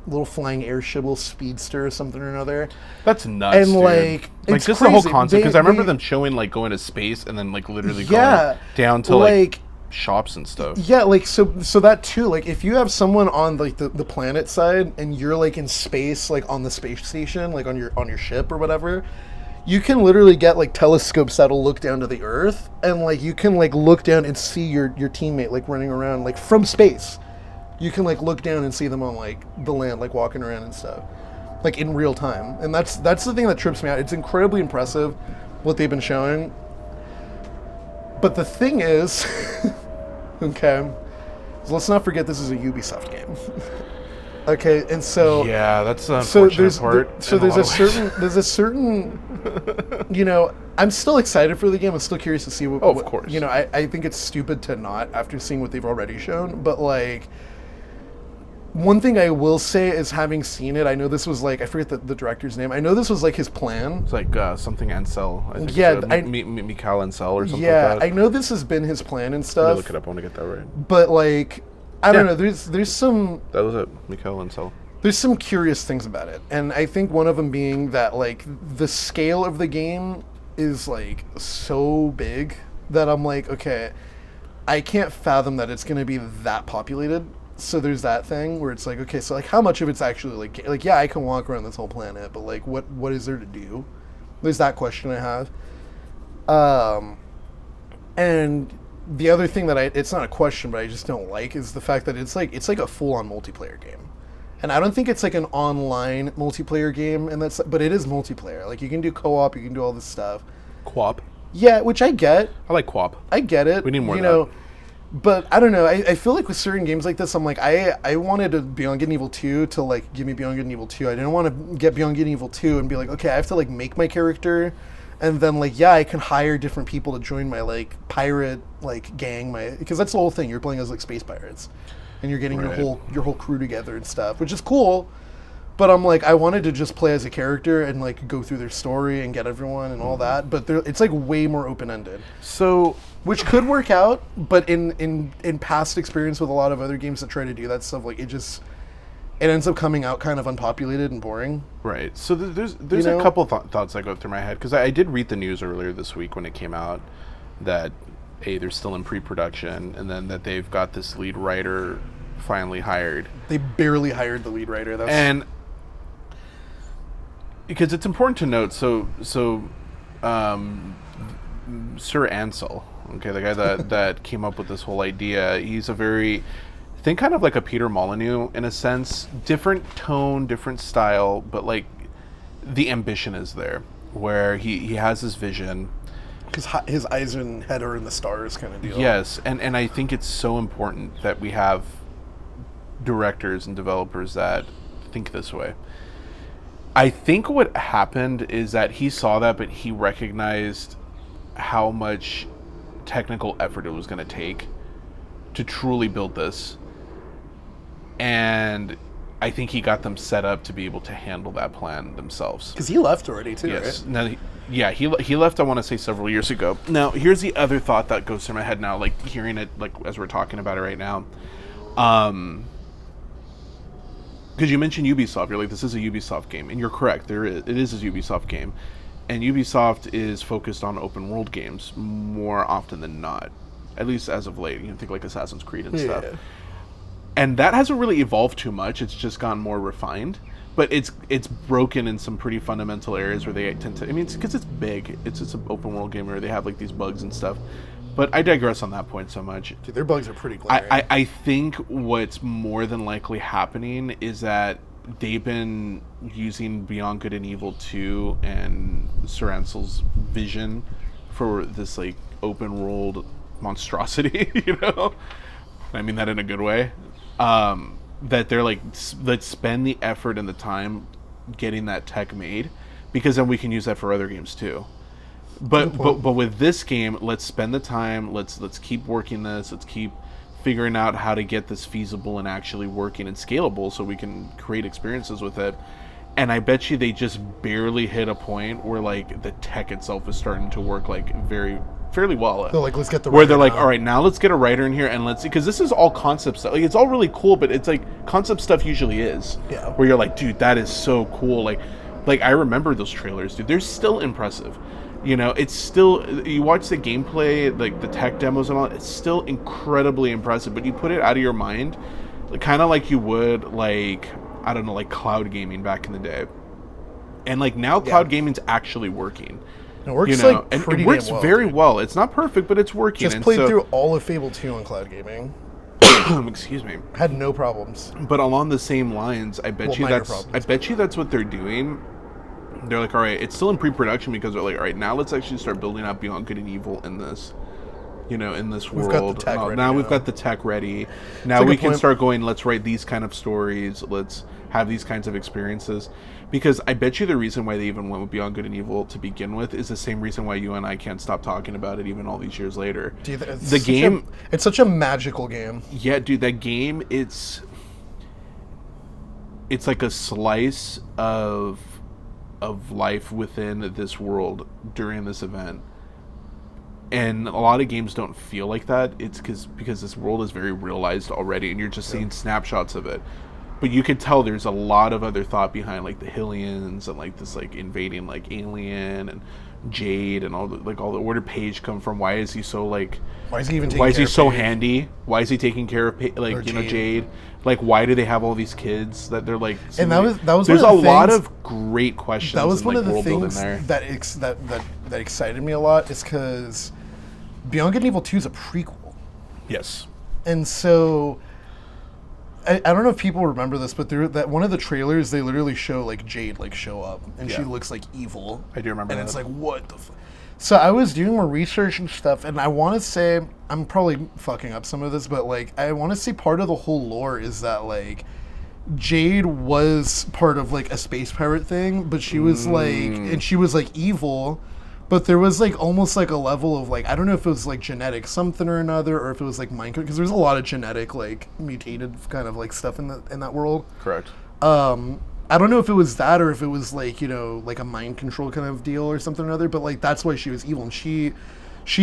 little flying airship, little speedster or something or another. That's nuts. And dude. like just crazy. The whole concept, because I remember them showing like going to space and then like literally going down to like shops and stuff. Yeah, like so that too. Like if you have someone on like the planet side and you're like in space, like on the space station, like on your ship or whatever. You can literally get like telescopes that'll look down to the Earth, and like you can like look down and see your teammate like running around like from space. You can like look down and see them on like the land, like walking around and stuff, like in real time. And that's the thing that trips me out. It's incredibly impressive what they've been showing. But the thing is, okay, so let's not forget this is a Ubisoft game. Okay, and so yeah, that's the unfortunate part. There's a certain, you know, I'm still excited for the game. I'm still curious to see what. Of course. You know, I think it's stupid to not after seeing what they've already shown. But like, one thing I will say is having seen it, I know this was like I forget the director's name. I know this was like his plan. It's like something Ansel. I think Mikhail Ansel or something. Yeah, like that. I know this has been his plan and stuff. Let me look it up. I want to get that right. But like. I don't know. There's some. That was it, Mikhail Ansel. There's some curious things about it, and I think one of them being that like the scale of the game is like so big that I'm like, okay, I can't fathom that it's going to be that populated. So there's that thing where it's like, okay, so like how much of it's actually like yeah, I can walk around this whole planet, but like what is there to do? There's that question I have. And the other thing that it's not a question, but I just don't like is the fact that it's like a full-on multiplayer game, and I don't think it's like an online multiplayer game, but it is multiplayer. Like you can do co-op, you can do all this stuff. Co-op. Yeah, which I get. I like co-op. I get it. We need more. You know, But I don't know. I feel like with certain games like this, I'm like, I wanted a Beyond Good and Evil 2 to like give me Beyond Good and Evil 2. I didn't want to get Beyond Good and Evil 2 and be like, okay, I have to like make my character, and then like I can hire different people to join my like pirate like gang, because that's the whole thing. You're playing as like space pirates, and you're getting your whole crew together and stuff, which is cool. But I'm like, I wanted to just play as a character and like go through their story and get everyone and all that. But it's like way more open ended. So, which could work out, but in past experience with a lot of other games that try to do that stuff, like it ends up coming out kind of unpopulated and boring. Right. So there's a couple thoughts that go through my head, because I did read the news earlier this week when it came out that they're still in pre-production, and then that they've got this lead writer finally hired. They barely hired the lead writer. Because it's important to note, so Sir Ansel, okay, the guy that came up with this whole idea, he's think kind of like a Peter Molyneux in a sense, different tone, different style, but like the ambition is there, where he has his vision. Because his eyes and head are in the stars kind of deal. Yes, and I think it's so important that we have directors and developers that think this way. I think what happened is that he saw that, but he recognized how much technical effort it was going to take to truly build this. And I think he got them set up to be able to handle that plan themselves. Because he left already, too, yes. Right? Now, he left, I want to say, several years ago. Now, here's the other thought that goes through my head now, like hearing it like as we're talking about it right now. Because you mentioned Ubisoft, you're like, this is a Ubisoft game, and you're correct. It is a Ubisoft game, and Ubisoft is focused on open world games more often than not, at least as of late. You can think like Assassin's Creed and stuff, and that hasn't really evolved too much. It's just gotten more refined, but it's broken in some pretty fundamental areas where they tend to. I mean, because it's big. It's an open world game where they have like these bugs and stuff. But I digress on that point so much. Dude, their bugs are pretty glaring. I think what's more than likely happening is that they've been using Beyond Good and Evil 2 and Sir Ansel's vision for this like open world monstrosity, you know? I mean that in a good way. That they're like, let's spend the effort and the time getting that tech made, because then we can use that for other games too. But with this game, let's spend the time. Let's keep working this. Let's keep figuring out how to get this feasible and actually working and scalable, so we can create experiences with it. And I bet you they just barely hit a point where like the tech itself is starting to work like fairly well. They're like, let's get the where they're like, all right, now let's get a writer in here and let's see, because this is all concept stuff. Like it's all really cool, but it's like concept stuff usually is. Yeah. Where you're like, dude, that is so cool. Like I remember those trailers, dude. They're still impressive. You know, it's still, you watch the gameplay, like the tech demos and all, it's still incredibly impressive, but you put it out of your mind, kind of like you would, like, I don't know, like cloud gaming back in the day. And like now cloud gaming's actually working. It works, you know, like and pretty it works damn well, very dude. well. It's not perfect, but it's working. Just played through all of Fable 2 on cloud gaming. Excuse me. Had no problems. But along the same lines, I bet you that's what they're doing. They're like, all right, it's still in pre-production, because they're like, all right, now let's actually start building out Beyond Good and Evil in this, you know, in this world. We've got the tech ready. Now we can start going, let's write these kind of stories. Let's have these kinds of experiences. Because I bet you the reason why they even went with Beyond Good and Evil to begin with is the same reason why you and I can't stop talking about it even all these years later. Dude, it's such a magical game. Yeah, dude, that game, it's like a slice of life within this world during this event, and a lot of games don't feel like that. It's because this world is very realized already, and you're just seeing snapshots of it, but you could tell there's a lot of other thought behind, like the Hylians and like this like invading like alien and Jade and all the where did Paige come from? Why is he so like? Why is he even? Why is he so handy? Why is he taking care of Jade? Like, why do they have all these kids that they're like? And that was there's one of a the lot things, of great questions. That was and, one like, of the world things there. that excited me a lot, is because Beyond Good and Evil 2 is a prequel. Yes. And so I don't know if people remember this, but that one of the trailers, they literally show like Jade like show up, and she looks like evil. I do remember and that. it's like, what the fuck? So I was doing more research and stuff, and I want to say, I'm probably fucking up some of this, but like I want to say part of the whole lore is that like Jade was part of like a space pirate thing, but she was and she was like evil, but there was like almost like a level of like, I don't know if it was like genetic something or another, or if it was like mind, because there's a lot of genetic like mutated kind of like stuff in that world. Correct. I don't know if it was that or if it was like, you know, like a mind control kind of deal or something or other, but like that's why she was evil, and she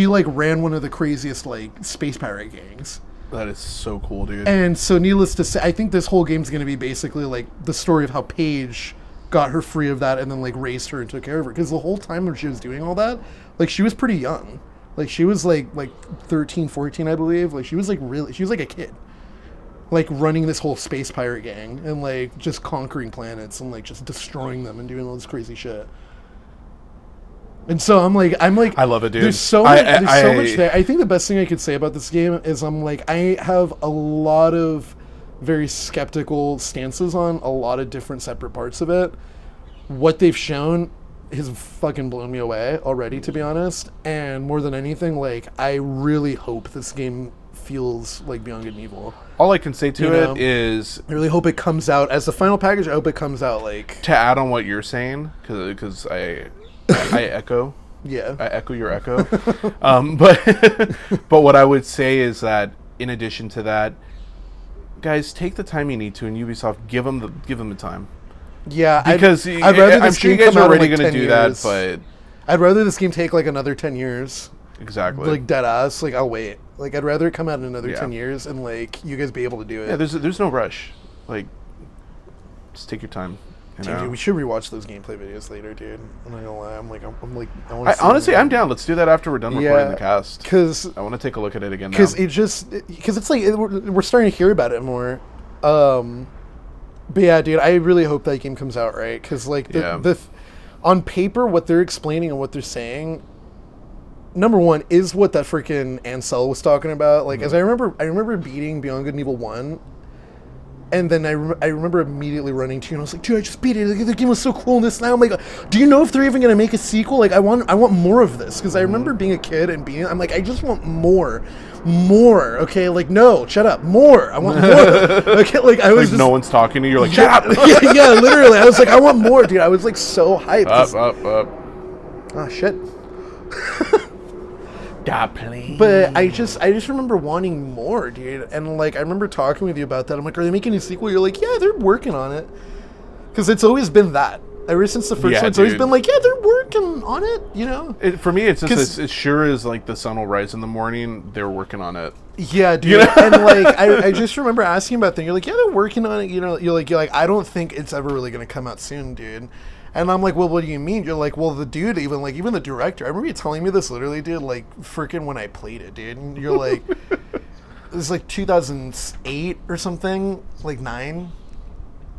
like ran one of the craziest like space pirate gangs. That is so cool, dude. And so needless to say, I think this whole game's going to be basically like the story of how Paige got her free of that and then like raised her and took care of her, because the whole time when she was doing all that, like she was pretty young. Like she was like 13, 14, I believe. Like she was like a kid. Like running this whole space pirate gang and like just conquering planets and like just destroying them and doing all this crazy shit. And so I'm like, I love it, dude. There's so much there. I think the best thing I could say about this game is I'm like, I have a lot of very skeptical stances on a lot of different separate parts of it. What they've shown has fucking blown me away already, to be honest. And more than anything, like, I really hope this game feels like Beyond Good and Evil. All I can say to it is, I really hope it comes out as the final package. I hope it comes out like, to add on what you're saying, because I echo. Yeah. I echo your echo. But what I would say is that in addition to that, guys, take the time you need to, and Ubisoft give them the time. Yeah, because I'd rather I'm sure you guys are already going to do that, but I'd rather this game take like another 10 years. Exactly. Like dead ass. Like I'll wait. Like I'd rather it come out in another 10 years and like you guys be able to do it. Yeah, there's no rush. Like, just take your time. Dude, we should rewatch those gameplay videos later, dude. I'm not gonna lie. Honestly, I'm down. Let's do that after we're done recording the cast. Because I want to take a look at it again. Because it's like we're starting to hear about it more. But yeah, dude, I really hope that game comes out right. Because like on paper, what they're explaining and what they're saying, number one is what that freaking Ansel was talking about. Like, as I remember beating Beyond Good and Evil 1. And then I remember immediately running to you, and I was like, dude, I just beat it. Like, the game was so cool. And this now, I'm like, do you know if they're even going to make a sequel? Like, I want more of this. Because I remember being a kid and I'm like, I just want more. Okay, like, no, shut up. More. I want more. Okay, like, I was like, just... no one's talking to you. You're like, shut up. yeah, literally. I was like, I want more, dude. I was, like, so hyped. Up. Oh, shit. God, please. But I just remember wanting more, dude. And like I remember talking with you about that. I'm like, are they making a sequel? You're like, yeah, they're working on it. Because it's always been that. Ever since the first one, it's always been like, yeah, they're working on it, you know? For me, it's just as sure as like the sun will rise in the morning, they're working on it. Yeah, dude. You know? And like I just remember asking about that. You're like, yeah, they're working on it, you know. You're like, I don't think it's ever really gonna come out soon, dude. And I'm like, well, what do you mean? You're like, well, the dude, even the director, I remember you telling me this literally, dude, like, freaking when I played it, dude. And you're like, it was like 2008 or something, like 9.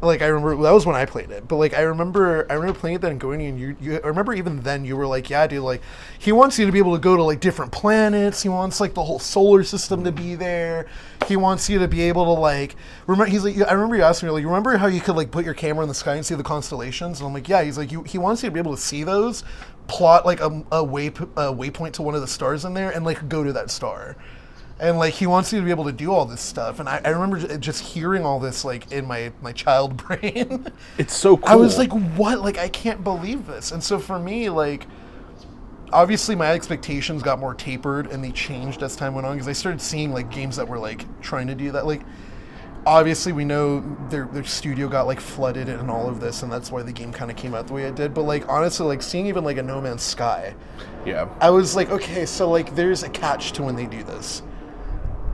Like, I remember, that was when I played it. But, like, I remember playing it then and going, and I remember even then you were like, yeah, dude, like, he wants you to be able to go to, like, different planets. He wants, like, the whole solar system to be there. He wants you to be able to, like, he's like, I remember you asking me, like, you remember how you could, like, put your camera in the sky and see the constellations? And I'm like, yeah. He's like, he wants you to be able to see those, plot, like, a waypoint to one of the stars in there, and, like, go to that star. And, like, he wants you to be able to do all this stuff. And I remember just hearing all this, like, in my child brain. It's so cool. I was like, what? Like, I can't believe this. And so for me, like, obviously my expectations got more tapered and they changed as time went on. Because I started seeing, like, games that were, like, trying to do that. Like, obviously we know their studio got, like, flooded in all of this. And that's why the game kind of came out the way it did. But, like, honestly, like, seeing even, like, a No Man's Sky. Yeah. I was like, okay, so, like, there's a catch to when they do this.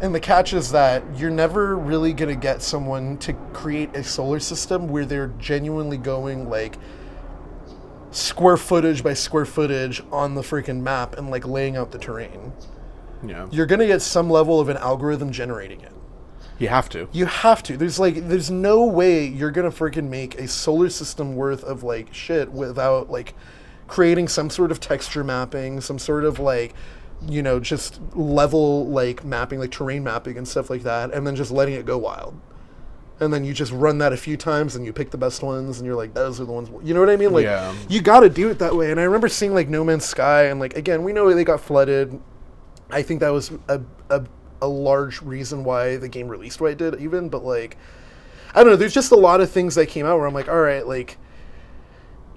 And the catch is that you're never really going to get someone to create a solar system where they're genuinely going, like, square footage by square footage on the freaking map and, like, laying out the terrain. Yeah. You're going to get some level of an algorithm generating it. You have to. You have to. There's no way you're going to freaking make a solar system worth of, like, shit without, like, creating some sort of texture mapping, some sort of, like, you know, just level, like, mapping, like, terrain mapping and stuff like that, and then just letting it go wild. and then you just run that a few times and you pick the best ones and you're like, those are the ones, you know what I mean? Like, Yeah. you got to do it that way. And I remember seeing like No Man's Sky, and like, again, we know they got flooded. I think that was a large reason why the game released what it did, even. But like, I don't know, there's just a lot of things that came out where I'm like, all right, like,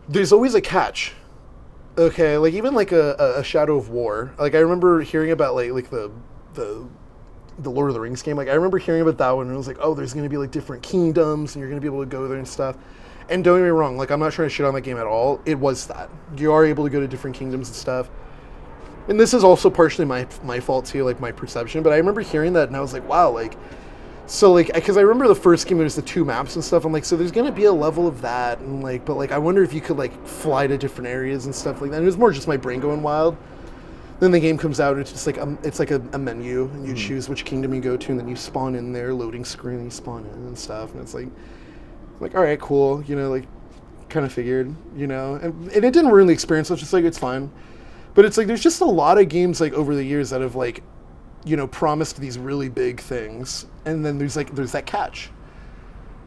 there's always a catch. Okay, like even like a Shadow of War. Like I remember hearing about like the Lord of the Rings game. Like I remember hearing about that one, and it was like, oh, there's gonna be like different kingdoms, and you're gonna be able to go there and stuff. And don't get me wrong, like I'm not trying to shit on that game at all. It was that you are able to go to different kingdoms and stuff. And this is also partially my fault too, like my perception. But I remember hearing that, and I was like, wow, like. So, like, because I remember the first game, there's the 2 maps and stuff. I'm like, so there's going to be a level of that. And, like, but, like, I wonder if you could, like, fly to different areas and stuff like that. And it was more just my brain going wild. Then the game comes out, and it's just, like, it's like a menu. And you choose which kingdom you go to, and then you spawn in there, loading screen, and you spawn in and stuff. And it's like, all right, cool. You know, like, kind of figured, you know. And it didn't ruin the experience. So it's just, like, it's fine. But it's, like, there's just a lot of games, like, over the years that have, like, you know, promised these really big things, and then there's that catch.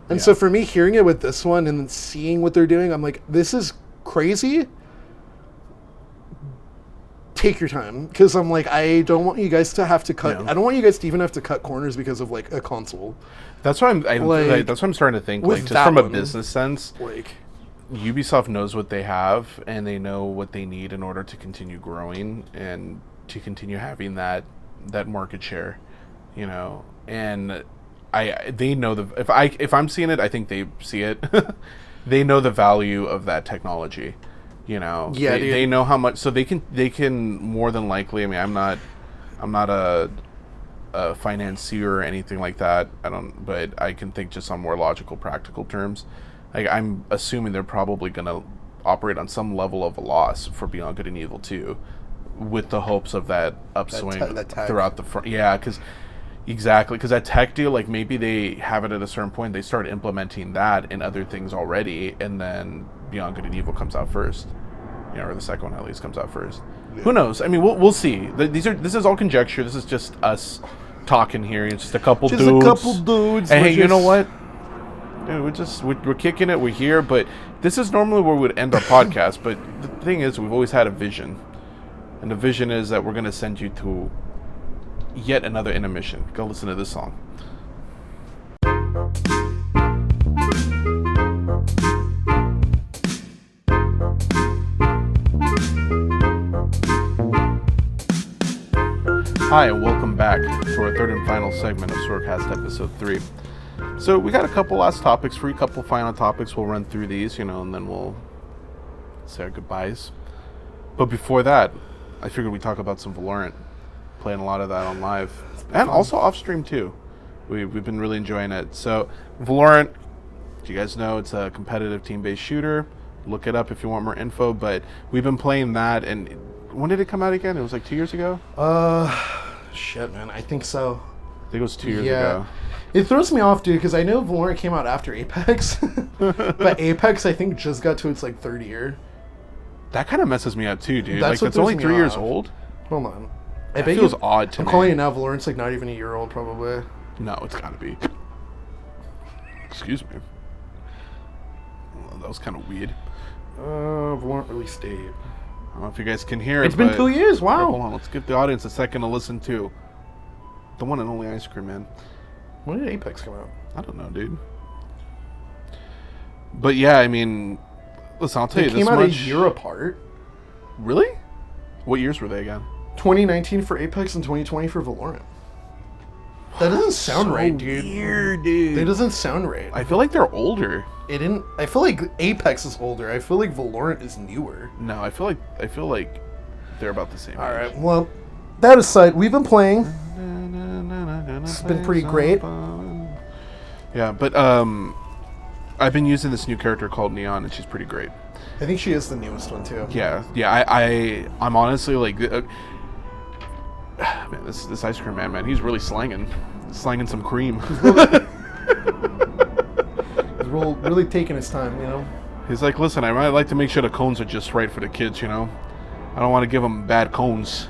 And so for me, hearing it with this one and then seeing what they're doing, I'm like, this is crazy. Take your time, because I'm like, I don't want you guys to have to cut. I don't want you guys to even have to cut corners because of like a console. That's what that's what I'm starting to think. Like just from a business sense, like Ubisoft knows what they have, and they know what they need in order to continue growing and to continue having that market share, you know. And they know if I'm seeing it, I think they see it. They know the value of that technology, you know. Yeah, they know how much, so they can more than likely. I mean, I'm not a financier or anything like that. But I can think just on more logical, practical terms. Like I'm assuming they're probably gonna operate on some level of a loss for Beyond Good and Evil 2. With the hopes of that upswing that throughout the front. Yeah, because that tech deal, like maybe they have it at a certain point, they start implementing that in other things already, and then Beyond Good and Evil comes out first. You know, or the second one at least comes out first. Yeah. Who knows? I mean, we'll see. This is all conjecture. This is just us talking here. It's just a couple dudes. A couple dudes. And hey, you know what? Dude, we're kicking it. We're here, but this is normally where we'd end our podcast. But the thing is, we've always had a vision. And the vision is that we're going to send you to yet another intermission. Go listen to this song. Hi, and welcome back to our third and final segment of Swircast Episode 3. So we got a couple last topics, couple final topics. We'll run through these, you know, and then we'll say our goodbyes. But before that, I figured we'd talk about some Valorant. Playing a lot of that on live. And also off stream too. We've been really enjoying it. So Valorant, you guys know it's a competitive team-based shooter. Look it up if you want more info. But we've been playing that, and when did it come out again? It was like 2 years ago? Shit, man. I think so. I think it was 2 years ago. It throws me off, dude, because I know Valorant came out after Apex. But Apex, I think, just got to its like 3rd year. That kind of messes me up too, dude. That's only 3 years old. Hold on. It feels odd to me. I'm calling it now. Valorant's like not even a year old, probably. No, it's got to be. Excuse me. Well, that was kind of weird. Valorant release date. I don't know if you guys can hear it. It's been 2 years. Wow. Hold on. Let's give the audience a second to listen to the one and only Ice Cream Man. When did Apex come out? I don't know, dude. But yeah, I mean, listen, I'll tell you this much. They came out a year apart. Really? What years were they again? 2019 for Apex and 2020 for Valorant. That doesn't sound right, dude. Weird, dude. It doesn't sound right. I feel like they're older. I feel like Apex is older. I feel like Valorant is newer. No, I feel like they're about the same. All right. Well, that aside, we've been playing. It's been pretty great. Yeah, but I've been using this new character called Neon, and she's pretty great. I think she is the newest one too. Yeah. I'm honestly like, man, this Ice Cream Man, he's really slanging some cream. He's really taking his time, you know. He's like, listen, I might like to make sure the cones are just right for the kids, you know. I don't want to give them bad cones.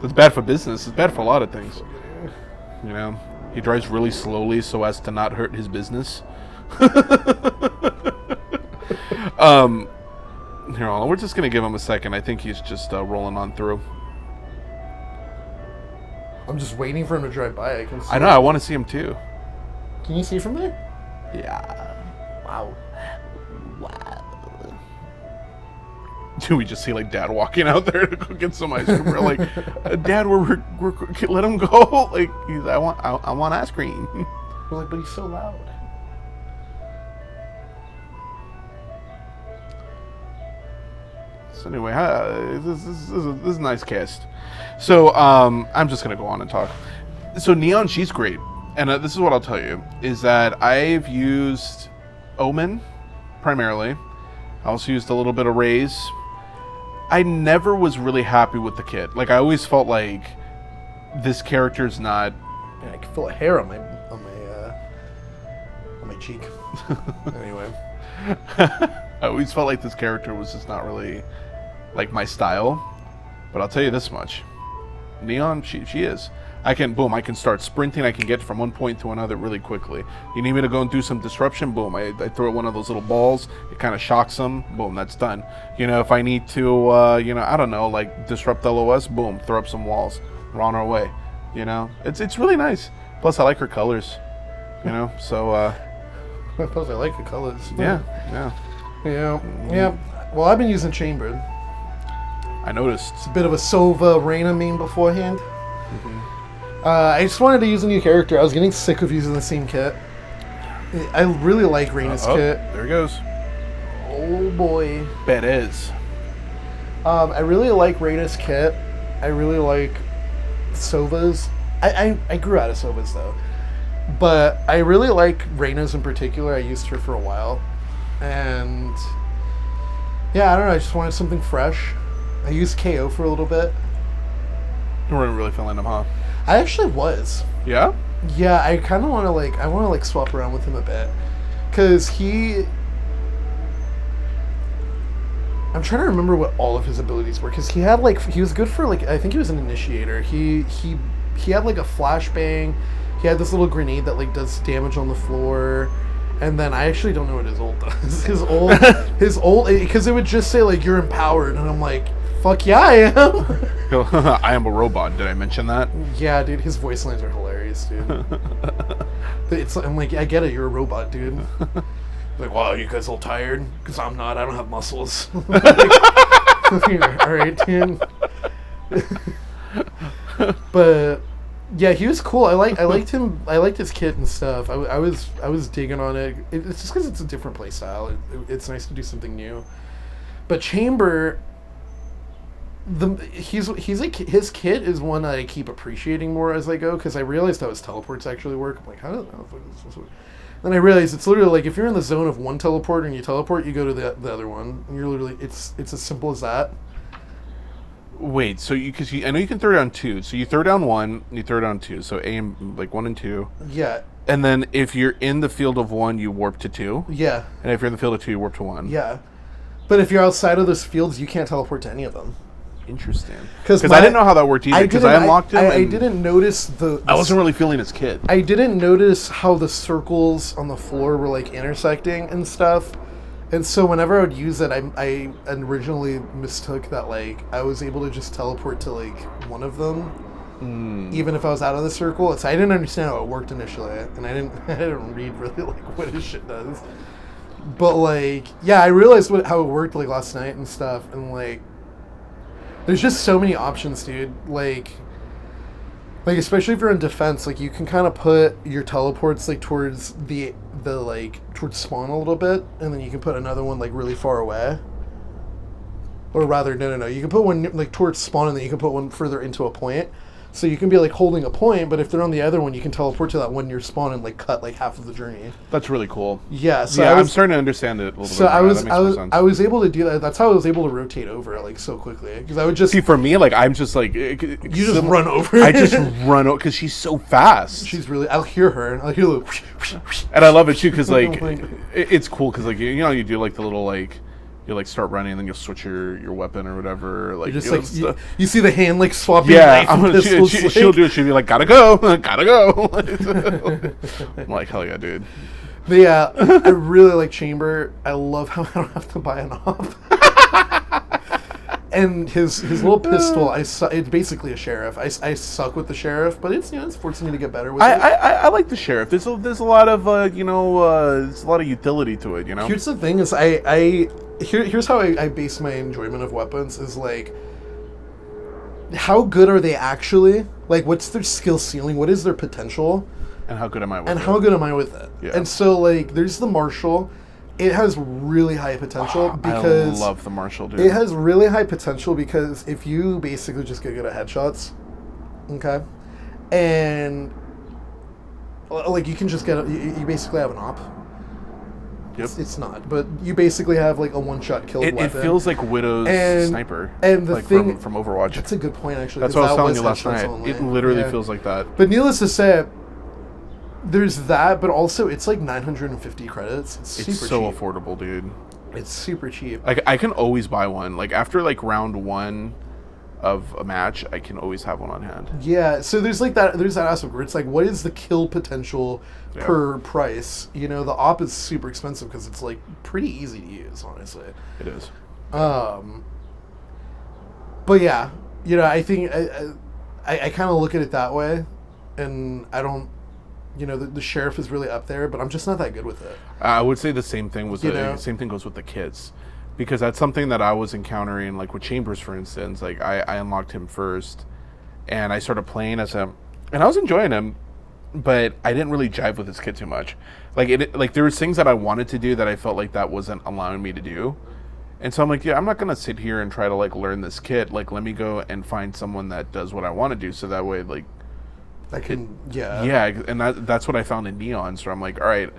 That's bad for business. It's bad for a lot of things, you know. He drives really slowly so as to not hurt his business. Here, hold on. We're just going to give him a second. I think he's just rolling on through. I'm just waiting for him to drive by. I know. I want to see him too. Can you see from there? Yeah. Wow. Do we just see like Dad walking out there to go get some ice cream? We're like, Dad, we're let him go. Like I want ice cream. We're like, but he's so loud. So anyway, this is a nice cast. So I'm just gonna go on and talk. So Neon, she's great, and this is what I'll tell you is that I've used Omen primarily. I also used a little bit of Raze. I never was really happy with the kit. Like I always felt like this character's not. Yeah, I can feel a hair on my cheek. Anyway, I always felt like this character was just not really like my style. But I'll tell you this much: Neon, she is. I can start sprinting. I can get from one point to another really quickly. You need me to go and do some disruption? Boom, I throw one of those little balls. It kind of shocks them. Boom, that's done. You know, if I need to, I don't know, like disrupt LOS, boom, throw up some walls. We're on our way. You know, it's really nice. Plus, I like her colors. You know, so. Plus, I like the colors. Yeah. Well, I've been using Chamber. I noticed. It's a bit of a Sova Reyna meme beforehand. I just wanted to use a new character. I was getting sick of using the same kit. I really like Reyna's kit. There he goes. Oh boy. Badass. I really like Reyna's kit. I really like Sova's. I grew out of Sova's though. But I really like Reyna's in particular. I used her for a while. And yeah, I don't know. I just wanted something fresh. I used KO for a little bit. You weren't really feeling him, huh? I actually was. Yeah? Yeah, I kind of want to swap around with him a bit. Because I'm trying to remember what all of his abilities were. Because he was good for, I think he was an initiator. He had, a flashbang. He had this little grenade that, does damage on the floor. And then I actually don't know what his ult does. His ult, because it would just say, you're empowered. And I'm like, fuck yeah, I am. I am a robot. Did I mention that? Yeah, dude. His voice lines are hilarious, dude. I'm like, I get it. You're a robot, dude. Like, wow, you guys all tired? Because I'm not. I don't have muscles. All right, dude. But yeah, he was cool. I liked him. I liked his kit and stuff. I was digging on it. It's just because it's a different play style. It's nice to do something new. But Chamber, his kit is one that I keep appreciating more as I go, because I realized how his teleports actually work. I'm like, how does this work? Then I realized it's literally if you're in the zone of one teleport and you teleport, you go to the other one, and you're literally it's as simple as that. Wait, so I know you can throw down two. So you throw down one, and you throw down two. So aim 1 and 2. Yeah. And then if you're in the field of 1, you warp to 2. Yeah. And if you're in the field of 2, you warp to 1. Yeah. But if you're outside of those fields, you can't teleport to any of them. Interesting. Because I didn't know how that worked either. Because I unlocked him. I didn't notice I wasn't really feeling his kit. I didn't notice how the circles on the floor were intersecting and stuff. And so whenever I would use it, I originally mistook that I was able to just teleport to one of them, even if I was out of the circle. So I didn't understand how it worked initially, and I didn't read really what his shit does. But yeah, I realized how it worked last night and stuff, and there's just so many options, dude. Especially if you're in defense, you can kind of put your teleports towards the towards spawn a little bit, and then you can put another one really far away. Or rather, no. You can put one towards spawn, and then you can put one further into a point. So you can be holding a point, but if they're on the other one, you can teleport to that one near spawn and cut half of the journey. That's really cool. Yeah. So I'm starting to understand it a little bit. So I was able to do that. That's how I was able to rotate over so quickly, because I would just see. For me, I'm just you just run over. I just run over because she's so fast. She's really. I'll hear her. I'll hear the. And I love it too because it's cool because you do the little you like start running, and then you'll switch your weapon or whatever. Like, You're just you know, like stuff. you see the hand like swapping Yeah, knife and pistols. she'll do it. She'll be like, gotta go, gotta go. I'm like, hell yeah, dude. But yeah, I really like Chamber. I love how I don't have to buy an op. And his little pistol, it's basically a sheriff. I suck with the sheriff, but it's it's forcing me to get better with it. I like the sheriff. There's a lot of there's a lot of utility to it. Here's the thing: is here's how I base my enjoyment of weapons is like, how good are they actually? Like, what's their skill ceiling? What is their potential? And how good am I with it? And how good am I with it? Yeah. And so like, there's the Marshall. It has really high potential because I love the Marshall, dude. It has really high potential because if you basically just get good at headshots, okay, and like you can just get you basically have an op. Yep. It's not, but you basically have like a one-shot kill weapon. It feels like Widow's sniper. And the like thing from Overwatch. That's a good point, actually. That's what I was telling you last headshots night. only. It literally feels like that. But needless to say, there's that, but also it's like 950 credits. It's super so cheap. affordable, dude. It's super cheap. Like, I can always buy one. Like, after like round 1 of a match, I can always have one on hand. Yeah, so there's that aspect where it's like, what is the kill potential per price? You know, the op is super expensive because it's like pretty easy to use, honestly. It is. But yeah, I think I kind of look at it that way, and I don't. The sheriff is really up there, but I'm just not that good with it. I would say the same thing same thing goes with the kids, because that's something that I was encountering, like with Chambers, for instance. Like I unlocked him first, and I started playing as him, and I was enjoying him, but I didn't really jive with his kid too much. Like there was things that I wanted to do that I felt like that wasn't allowing me to do, and so I'm like, yeah, I'm not gonna sit here and try to like learn this kit. Like, let me go and find someone that does what I want to do, so that way like. And that's what I found in Neon. So I'm like, all right,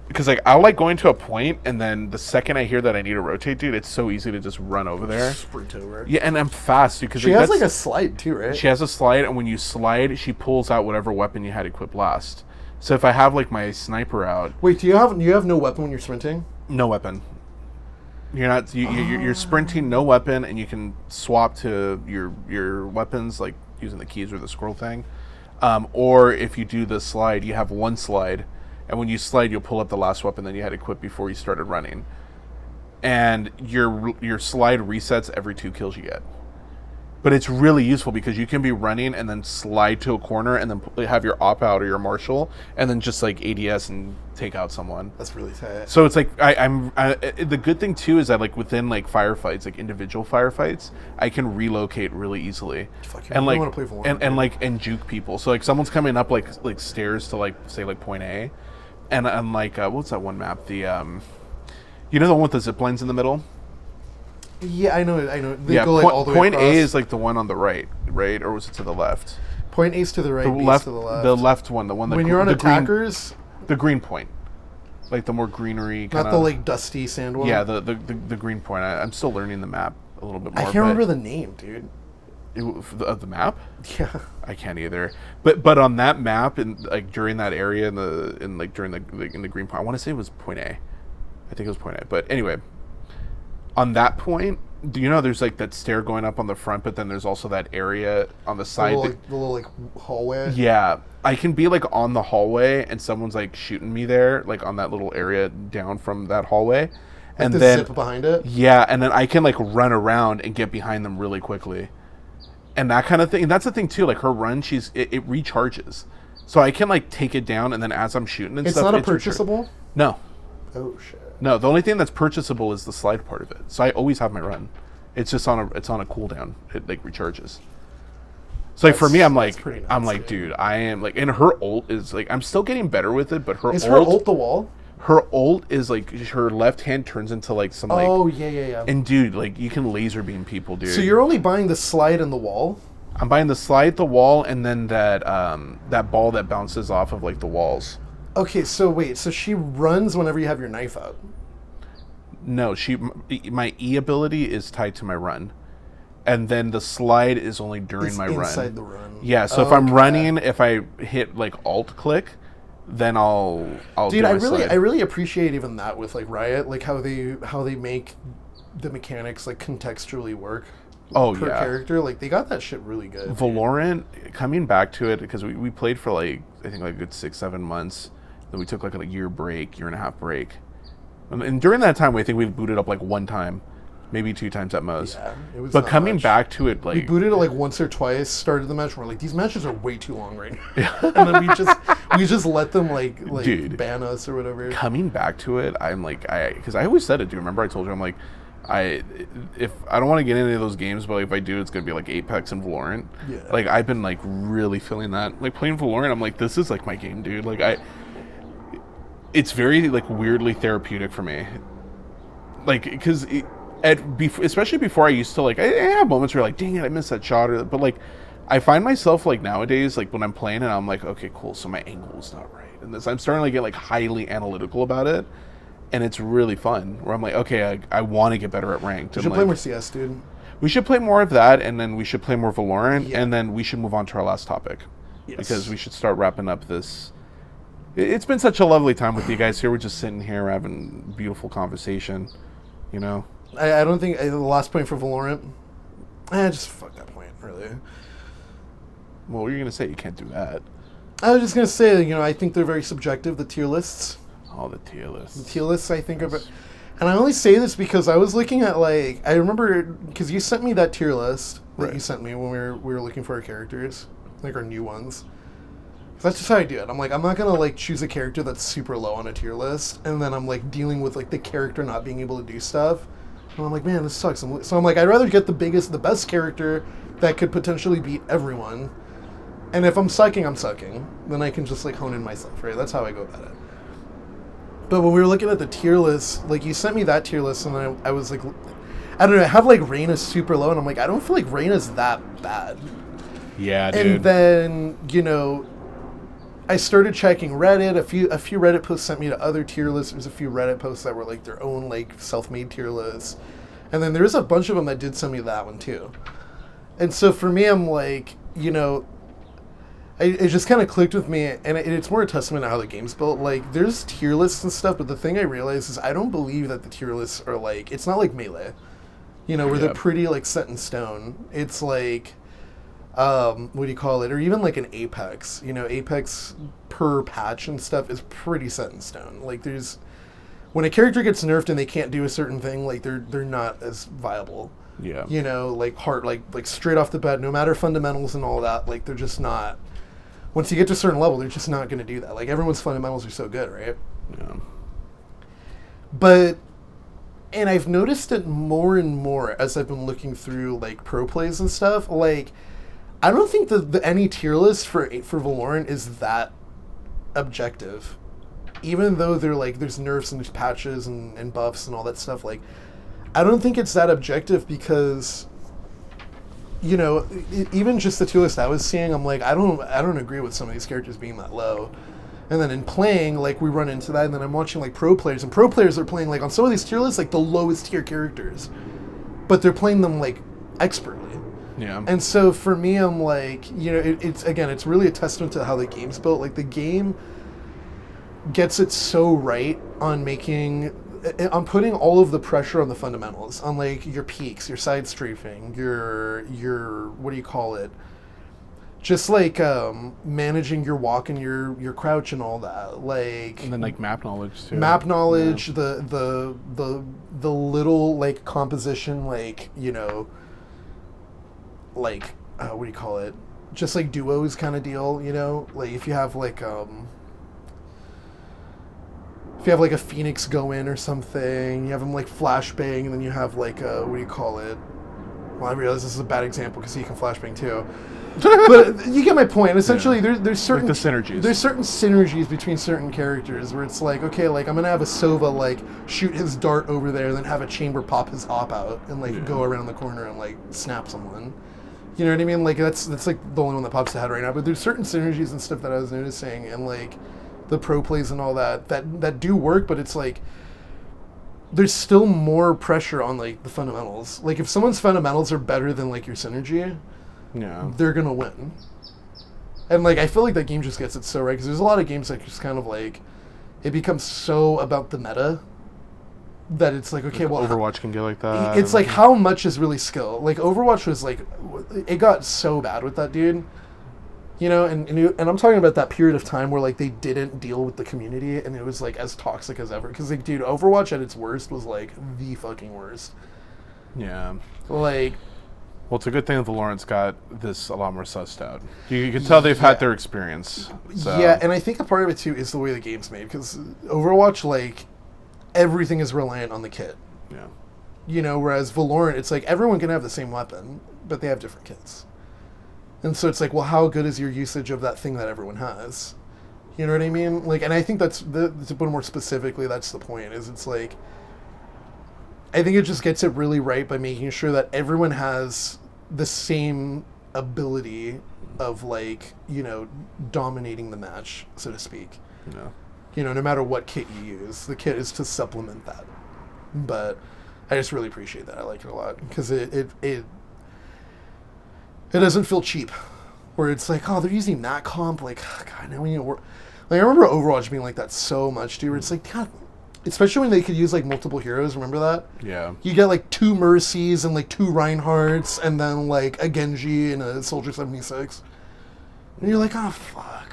because like I like going to a point, and then the second I hear that I need to rotate, dude, it's so easy to just run over there, sprint over. Yeah, and I'm fast because she has like a slide too, right? She has a slide, and when you slide, she pulls out whatever weapon you had equipped last. So if I have like my sniper out, wait, do you have no weapon when you're sprinting? No weapon. You're not. You're sprinting, no weapon, and you can swap to your weapons like using the keys or the scroll thing. Or if you do the slide, you have one slide, and when you slide, you'll pull up the last weapon that you had equipped before you started running. And your slide resets every 2 kills you get. But it's really useful because you can be running and then slide to a corner and then have your op out or your marshal, and then just like ADS and take out someone. That's really tight. So it's like the good thing too is that like within like firefights, like individual firefights, I can relocate really easily. And like and juke people. So like someone's coming up like stairs to like say like point A, and I'm like what's that one map? The the one with the zip lines in the middle. Yeah, I know. They yeah, go like all the way point across. A is like the one on the right, or was it to the left? Point A's to the right, B's to the left. The left one, the one that when you're on attackers, the green point, like the more greenery kind of. Not the like dusty sand one. Yeah, the green point. I'm still learning the map a little bit more. I can't remember the name, dude. Of the map? Yeah, I can't either. But on that map and like during that area in the green point, I want to say it was point A. I think it was point A. But anyway. On that point, do you know there's like that stair going up on the front, but then there's also that area on the side. The little hallway? Yeah. I can be like on the hallway and someone's like shooting me there, like on that little area down from that hallway. Like and the then zip behind it? Yeah, and then I can like run around and get behind them really quickly. And that kind of thing. And that's the thing too, like her run, it recharges. So I can like take it down and then as I'm shooting and it's stuff. It's not a purchasable? No. Oh shit. No, the only thing that's purchasable is the slide part of it. So I always have my run. It's just on a cooldown. It like recharges. So like for me, I'm like, dude, I am like, and her ult is like, I'm still getting better with it, but her ult the wall? Her ult is like her left hand turns into like some like. Oh yeah. And dude, like you can laser beam people, dude. So you're only buying the slide and the wall? I'm buying the slide, the wall, and then that ball that bounces off of like the walls. Okay, so wait, so she runs whenever you have your knife out? No, my E ability is tied to my run. And then the slide is only during my run. Inside the run. Yeah, so if I'm running, if I hit like alt click, then I'll Dude, do I my really side. I really appreciate even that with like Riot, like how they make the mechanics like contextually work per character. Like they got that shit really good. Valorant, coming back to it, because we played for like I think like a good 6-7 months. Then we took like a year and a half break. And during that time, I think we've booted up like one time, maybe 2 times at most. Yeah, it was. But not coming much. back to it, We like booted it like once or twice, started the match, and we're like, these matches are way too long right now. And then we just let them like Dude, ban us or whatever. coming back to it, I'm like, because I always said it. Do you remember I told you I'm like, if I don't want to get into those games, but like, if I do, it's gonna be like Apex and Valorant. Yeah. Like I've been like really feeling that. Like playing Valorant, I'm like, this is like my game, dude. Like it's very like weirdly therapeutic for me. Like because especially before I used to like I have moments where like, dang it, I missed that shot, but like I find myself like nowadays like when I'm playing and I'm like, okay, cool, so my angle is not right, and I'm starting to get like highly analytical about it. And it's really fun. Where I'm like, okay, I want to get better at ranked. We should play more CS, dude. We should play more of that, and then we should play more Valorant, Yeah. and then we should move on to our last topic. Yes. Because we should start wrapping up this. It's been such a lovely time with you guys here. We're just sitting here having beautiful conversation, you know? I don't think the last point for Valorant. Just fuck that point, really. Well, what are you going to say? You can't do that. I was just gonna say, I think they're very subjective. The tier lists. Oh, the tier list. The tier lists, I think, are. And I only say this because I was looking at I remember because you sent me that tier list that Right. you sent me when we were looking for our characters, like our new ones. That's just how I do it. I'm like, I'm not gonna choose a character that's super low on a tier list, and then I'm dealing with the character not being able to do stuff. And I'm like, man, this sucks. So I'm like, I'd rather get the best character that could potentially beat everyone. And if I'm sucking, I'm sucking. Then I can just hone in myself, right? That's how I go about it. But when we were looking at the tier list, you sent me that tier list, and I was like, I don't know, I have Reyna super low, and I'm like, I don't feel like Reyna's that bad. Yeah, dude. And then, I started checking Reddit. A few Reddit posts sent me to other tier lists. There's a few Reddit posts that were their own self-made tier lists. And then there's a bunch of them that did send me that one too. And so for me, I'm like, it just kind of clicked with me, and it's more a testament to how the game's built. There's tier lists and stuff, but the thing I realized is I don't believe that the tier lists are it's not like Melee, where they're pretty set in stone. It's what do you call it? Or even an Apex. Apex per patch and stuff is pretty set in stone. There's when a character gets nerfed and they can't do a certain thing, they're not as viable. Yeah. Hard, straight off the bat, no matter fundamentals and all that, they're just not. Once you get to a certain level, they're just not going to do that. Everyone's fundamentals are so good, right? Yeah. But, and I've noticed it more and more as I've been looking through, pro plays and stuff. I don't think the any tier list for Valorant is that objective. Even though they're there's nerfs and there's patches and buffs and all that stuff, I don't think it's that objective because... even just the tier list I was seeing, I'm I don't agree with some of these characters being that low. And then in playing, we run into that, and then I'm watching pro players, and pro players are playing on some of these tier lists the lowest tier characters, but they're playing them expertly. Yeah. And so for me, I'm it's really a testament to how the game's built. The game gets it so right on putting all of the pressure on the fundamentals, on your peaks, your side strafing, your what do you call it? Just managing your walk and your crouch and all that. And then map knowledge too. Map knowledge, yeah. the little composition, what do you call it? Just duos kind of deal, if you have if you have a Phoenix go in or something, you have them flashbang, and then you have what do you call it? Well, I realize this is a bad example because he can flashbang too. But you get my point. Essentially, yeah. there's certain the synergies. There's certain synergies between certain characters where it's okay, I'm gonna have a Sova shoot his dart over there, and then have a Chamber pop his op out and go around the corner and snap someone. You know what I mean? That's the only one that pops to head right now. But there's certain synergies and stuff that I was noticing, and the pro plays and all that do work, but it's there's still more pressure on the fundamentals. If someone's fundamentals are better than your synergy, yeah, they're gonna win. And, like, I feel like that game just gets it so right, because there's a lot of games that just kind of, like, it becomes so about the meta that it's like, okay, well... Overwatch can get like that. It's like, how much is really skill? Like, Overwatch was, like, it got so bad with that dude. You know, and I'm talking about that period of time where, like, they didn't deal with the community, and it was, like, as toxic as ever. Because, like, dude, Overwatch at its worst was, like, the fucking worst. Yeah. Like... Well, it's a good thing that Valorant's got this a lot more sussed out. You can tell they've had their experience. So. Yeah, and I think a part of it, too, is the way the game's made. Because Overwatch, like, everything is reliant on the kit. Yeah. You know, whereas Valorant, it's like, everyone can have the same weapon, but they have different kits. And so it's like, well, how good is your usage of that thing that everyone has? You know what I mean? Like, and I think that's, to put it more specifically, that's the point, is it's like, I think it just gets it really right by making sure that everyone has the same ability of, like, you know, dominating the match, so to speak. Yeah. You know, no matter what kit you use, the kit is to supplement that. But I just really appreciate that. I like it a lot because it doesn't feel cheap. Where it's like, oh, they're using that comp. Like, God, now we need to work. Like, I remember Overwatch being like that so much, dude. Where it's like, God, especially when they could use, like, multiple heroes. Remember that? Yeah. You get, like, 2 Mercies and, like, 2 Reinhardts and then, like, a Genji and a Soldier 76. And you're like, oh, fuck.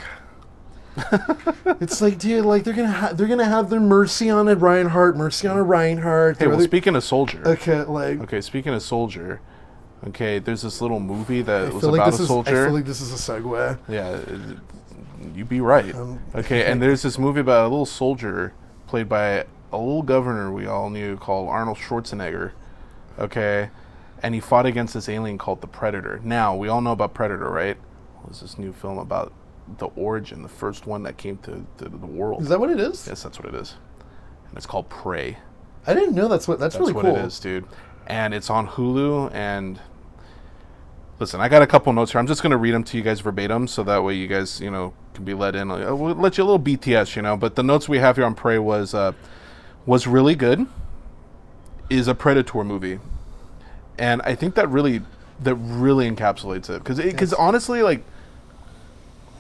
It's like, dude, like, they're gonna have their Mercy on a Reinhardt, Mercy on a Reinhardt. Hey, well, speaking of Soldier. Okay, speaking of Soldier. Okay, there's this little movie that was like about a soldier. I feel like this is a segue. Yeah, you'd be right. Okay, and there's this movie about a little soldier played by a little governor we all knew called Arnold Schwarzenegger. Okay, and he fought against this alien called the Predator. Now, we all know about Predator, right? Well, there's this new film about the origin, the first one that came to the world. Is that what it is? Yes, that's what it is. And it's called Prey. I didn't know that's really what cool. It is, dude. And it's on Hulu, and... Listen, I got a couple notes here. I'm just going to read them to you guys verbatim, so that way you guys, you know, can be let in. We'll let you a little BTS, you know. But the notes we have here on Prey was really good. Is a Predator movie, and I think that really encapsulates it because honestly, like,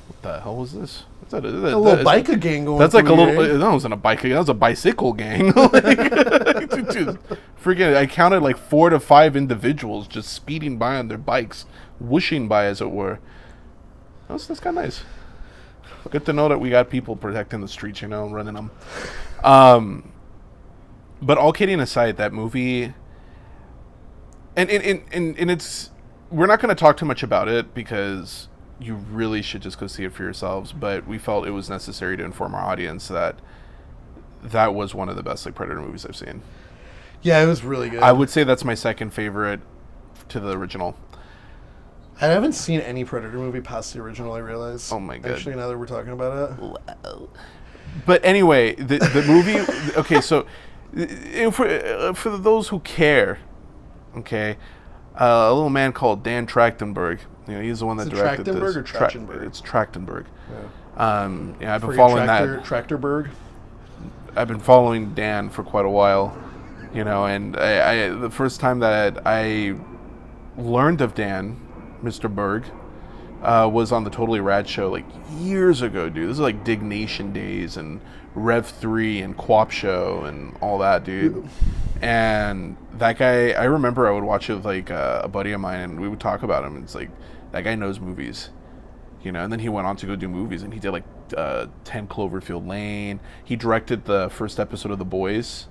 what the hell was this? A little biker gang going. That's like a little. That wasn't a biker. That was a bicycle gang. Dude, freaking! I counted like 4 to 5 individuals just speeding by on their bikes, whooshing by, as it were. That's kind of nice. Good to know that we got people protecting the streets, you know, running them. But all kidding aside, that movie, and it's, we're not going to talk too much about it because you really should just go see it for yourselves. But we felt it was necessary to inform our audience that was one of the best, like, Predator movies I've seen. Yeah, it was really good. I would say that's my second favorite to the original. I haven't seen any Predator movie past the original, I realize. Oh my god. Actually, now that we're talking about it. Wow. But anyway, the movie, okay, so for those who care, okay, a little man called Dan Trachtenberg, you know, he's the one that directed this. Trachtenberg or Trachtenberg? It's Trachtenberg. Yeah. I've been following Tractorberg. I've been following Dan for quite a while, you know, and I the first time that I learned of Dan, Mr. Berg, was on the Totally Rad show like years ago, dude. This is like Dig Nation days and Rev 3 and Quap Show and all that, dude. And that guy, I remember I would watch it with like a buddy of mine, and we would talk about him. And it's like, that guy knows movies, you know. And then he went on to go do movies, and he did like 10 Cloverfield Lane. He directed the first episode of The Boys.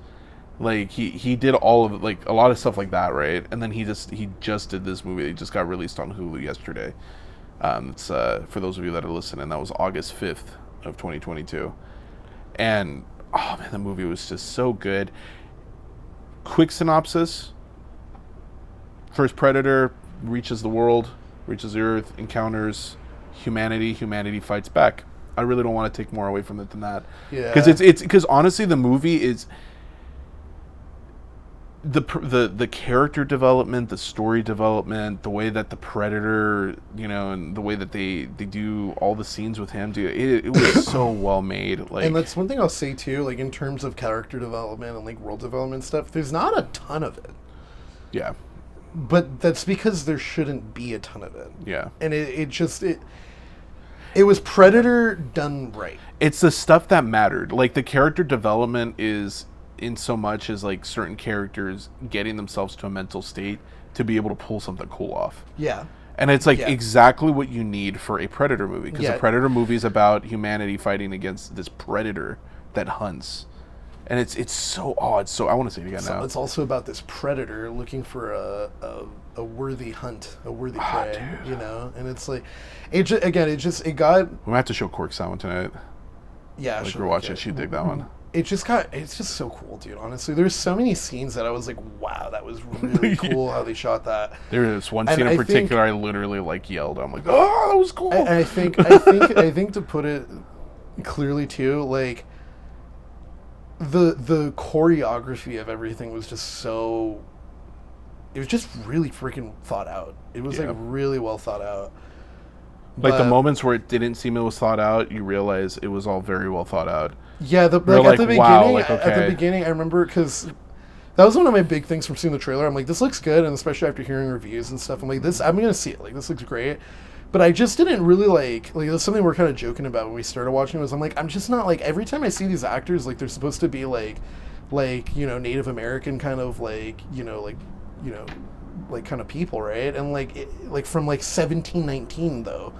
Like he did all of, like, a lot of stuff like that, right? And then he just did this movie. It just got released on Hulu yesterday. It's for those of you that are listening, that was August 5th of 2022. And oh man, the movie was just so good. Quick synopsis. First Predator reaches the world, reaches the Earth, encounters humanity. Humanity fights back. I really don't want to take more away from it than that. Yeah. Because honestly, the movie is the character development, the story development, the way that the Predator, you know, and the way that they do all the scenes with him, dude, it was so well made. Like, and that's one thing I'll say too, like, in terms of character development and like world development stuff, there's not a ton of it. Yeah. But that's because there shouldn't be a ton of it. Yeah. And it It was Predator done right. It's the stuff that mattered. Like, the character development is in so much as, like, certain characters getting themselves to a mental state to be able to pull something cool off. Yeah. And it's, like, exactly what you need for a Predator movie. Because a Predator movie is about humanity fighting against this predator that hunts. And it's so odd. So I want to say it again now. It's also about this predator looking for a worthy hunt, a worthy prey, you know? And it's like, it got... We might have to show Cork that one tonight. Yeah, like, we're watching it. She'd dig that one. It's just so cool, dude, honestly. There's so many scenes that I was like, wow, that was really cool how they shot that. There is one scene in particular I literally, like, yelled. I'm like, oh, that was cool. I think to put it clearly, too, like, the choreography of everything was just so... It was just really freaking thought out. It was, like, really well thought out. Like, the moments where it didn't seem it was thought out, you realize it was all very well thought out. Yeah, at the beginning, I remember, because that was one of my big things from seeing the trailer. I'm like, this looks good, and especially after hearing reviews and stuff, I'm like, I'm going to see it. Like, this looks great. But I just didn't really like that's something we're kind of joking about when we started watching, was I'm like, I'm just not, like, every time I see these actors, like, they're supposed to be, like, you know, Native American kind of, like, kind of people, right? And, like from, like, 1719, though.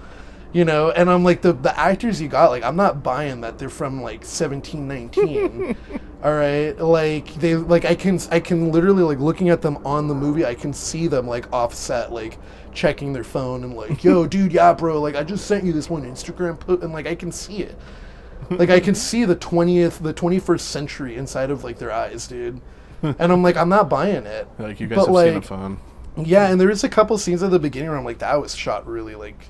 You know, and I'm like, the actors you got, like, I'm not buying that they're from, like, 1719. All right, like, they, like, I can literally, like, looking at them on the movie, I can see them, like, offset, like, checking their phone and, like, yo, dude, yeah, bro, like, I just sent you this one Instagram post, and, like, I can see it. Like, I can see the 21st century inside of, like, their eyes, dude. And I'm like, I'm not buying it. Like, you guys have seen a phone. Yeah, and there is a couple scenes at the beginning where I'm like, that was shot really, like...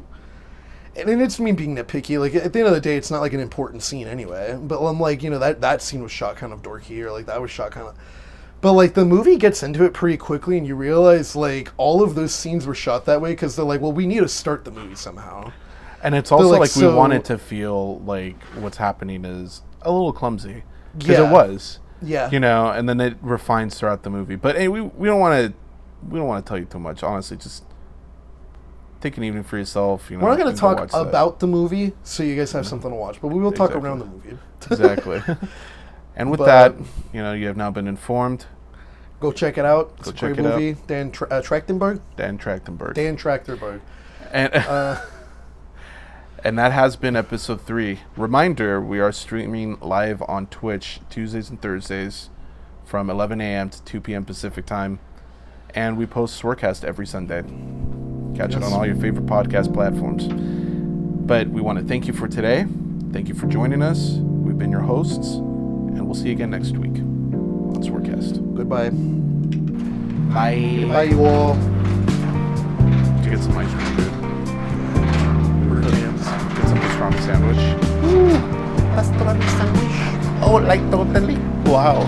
And it's me being nitpicky. Like, at the end of the day, it's not, like, an important scene anyway. But I'm like, you know, that scene was shot kind of dorky, or, like, that was shot kind of... But, like, the movie gets into it pretty quickly, and you realize, like, all of those scenes were shot that way because they're like, well, we need to start the movie somehow. And it's also, like, we wanted to feel like what's happening is a little clumsy. Because it was. Yeah. You know, and then it refines throughout the movie. But, hey, we don't want to tell you too much. Honestly, just... take an evening for yourself. You know, we're not going to talk about the movie, so you guys have something to watch, but we will talk around the movie. Exactly. And with that, you know, you have now been informed. Go check it out. It's a great movie. Dan Trachtenberg. Dan Trachtenberg. Dan Trachtenberg. And that has been episode 3. Reminder: we are streaming live on Twitch Tuesdays and Thursdays from 11 a.m. to 2 p.m. Pacific time, and we post Swircast every Sunday. Catch it on all your favorite podcast platforms. But we want to thank you for today. Thank you for joining us. We've been your hosts, and we'll see you again next week on Swircast. Goodbye. Bye. Bye, you all. Did you get some ice cream, dude? Get some pastrami sandwich. Ooh, pastrami sandwich. Oh, like totally. Wow.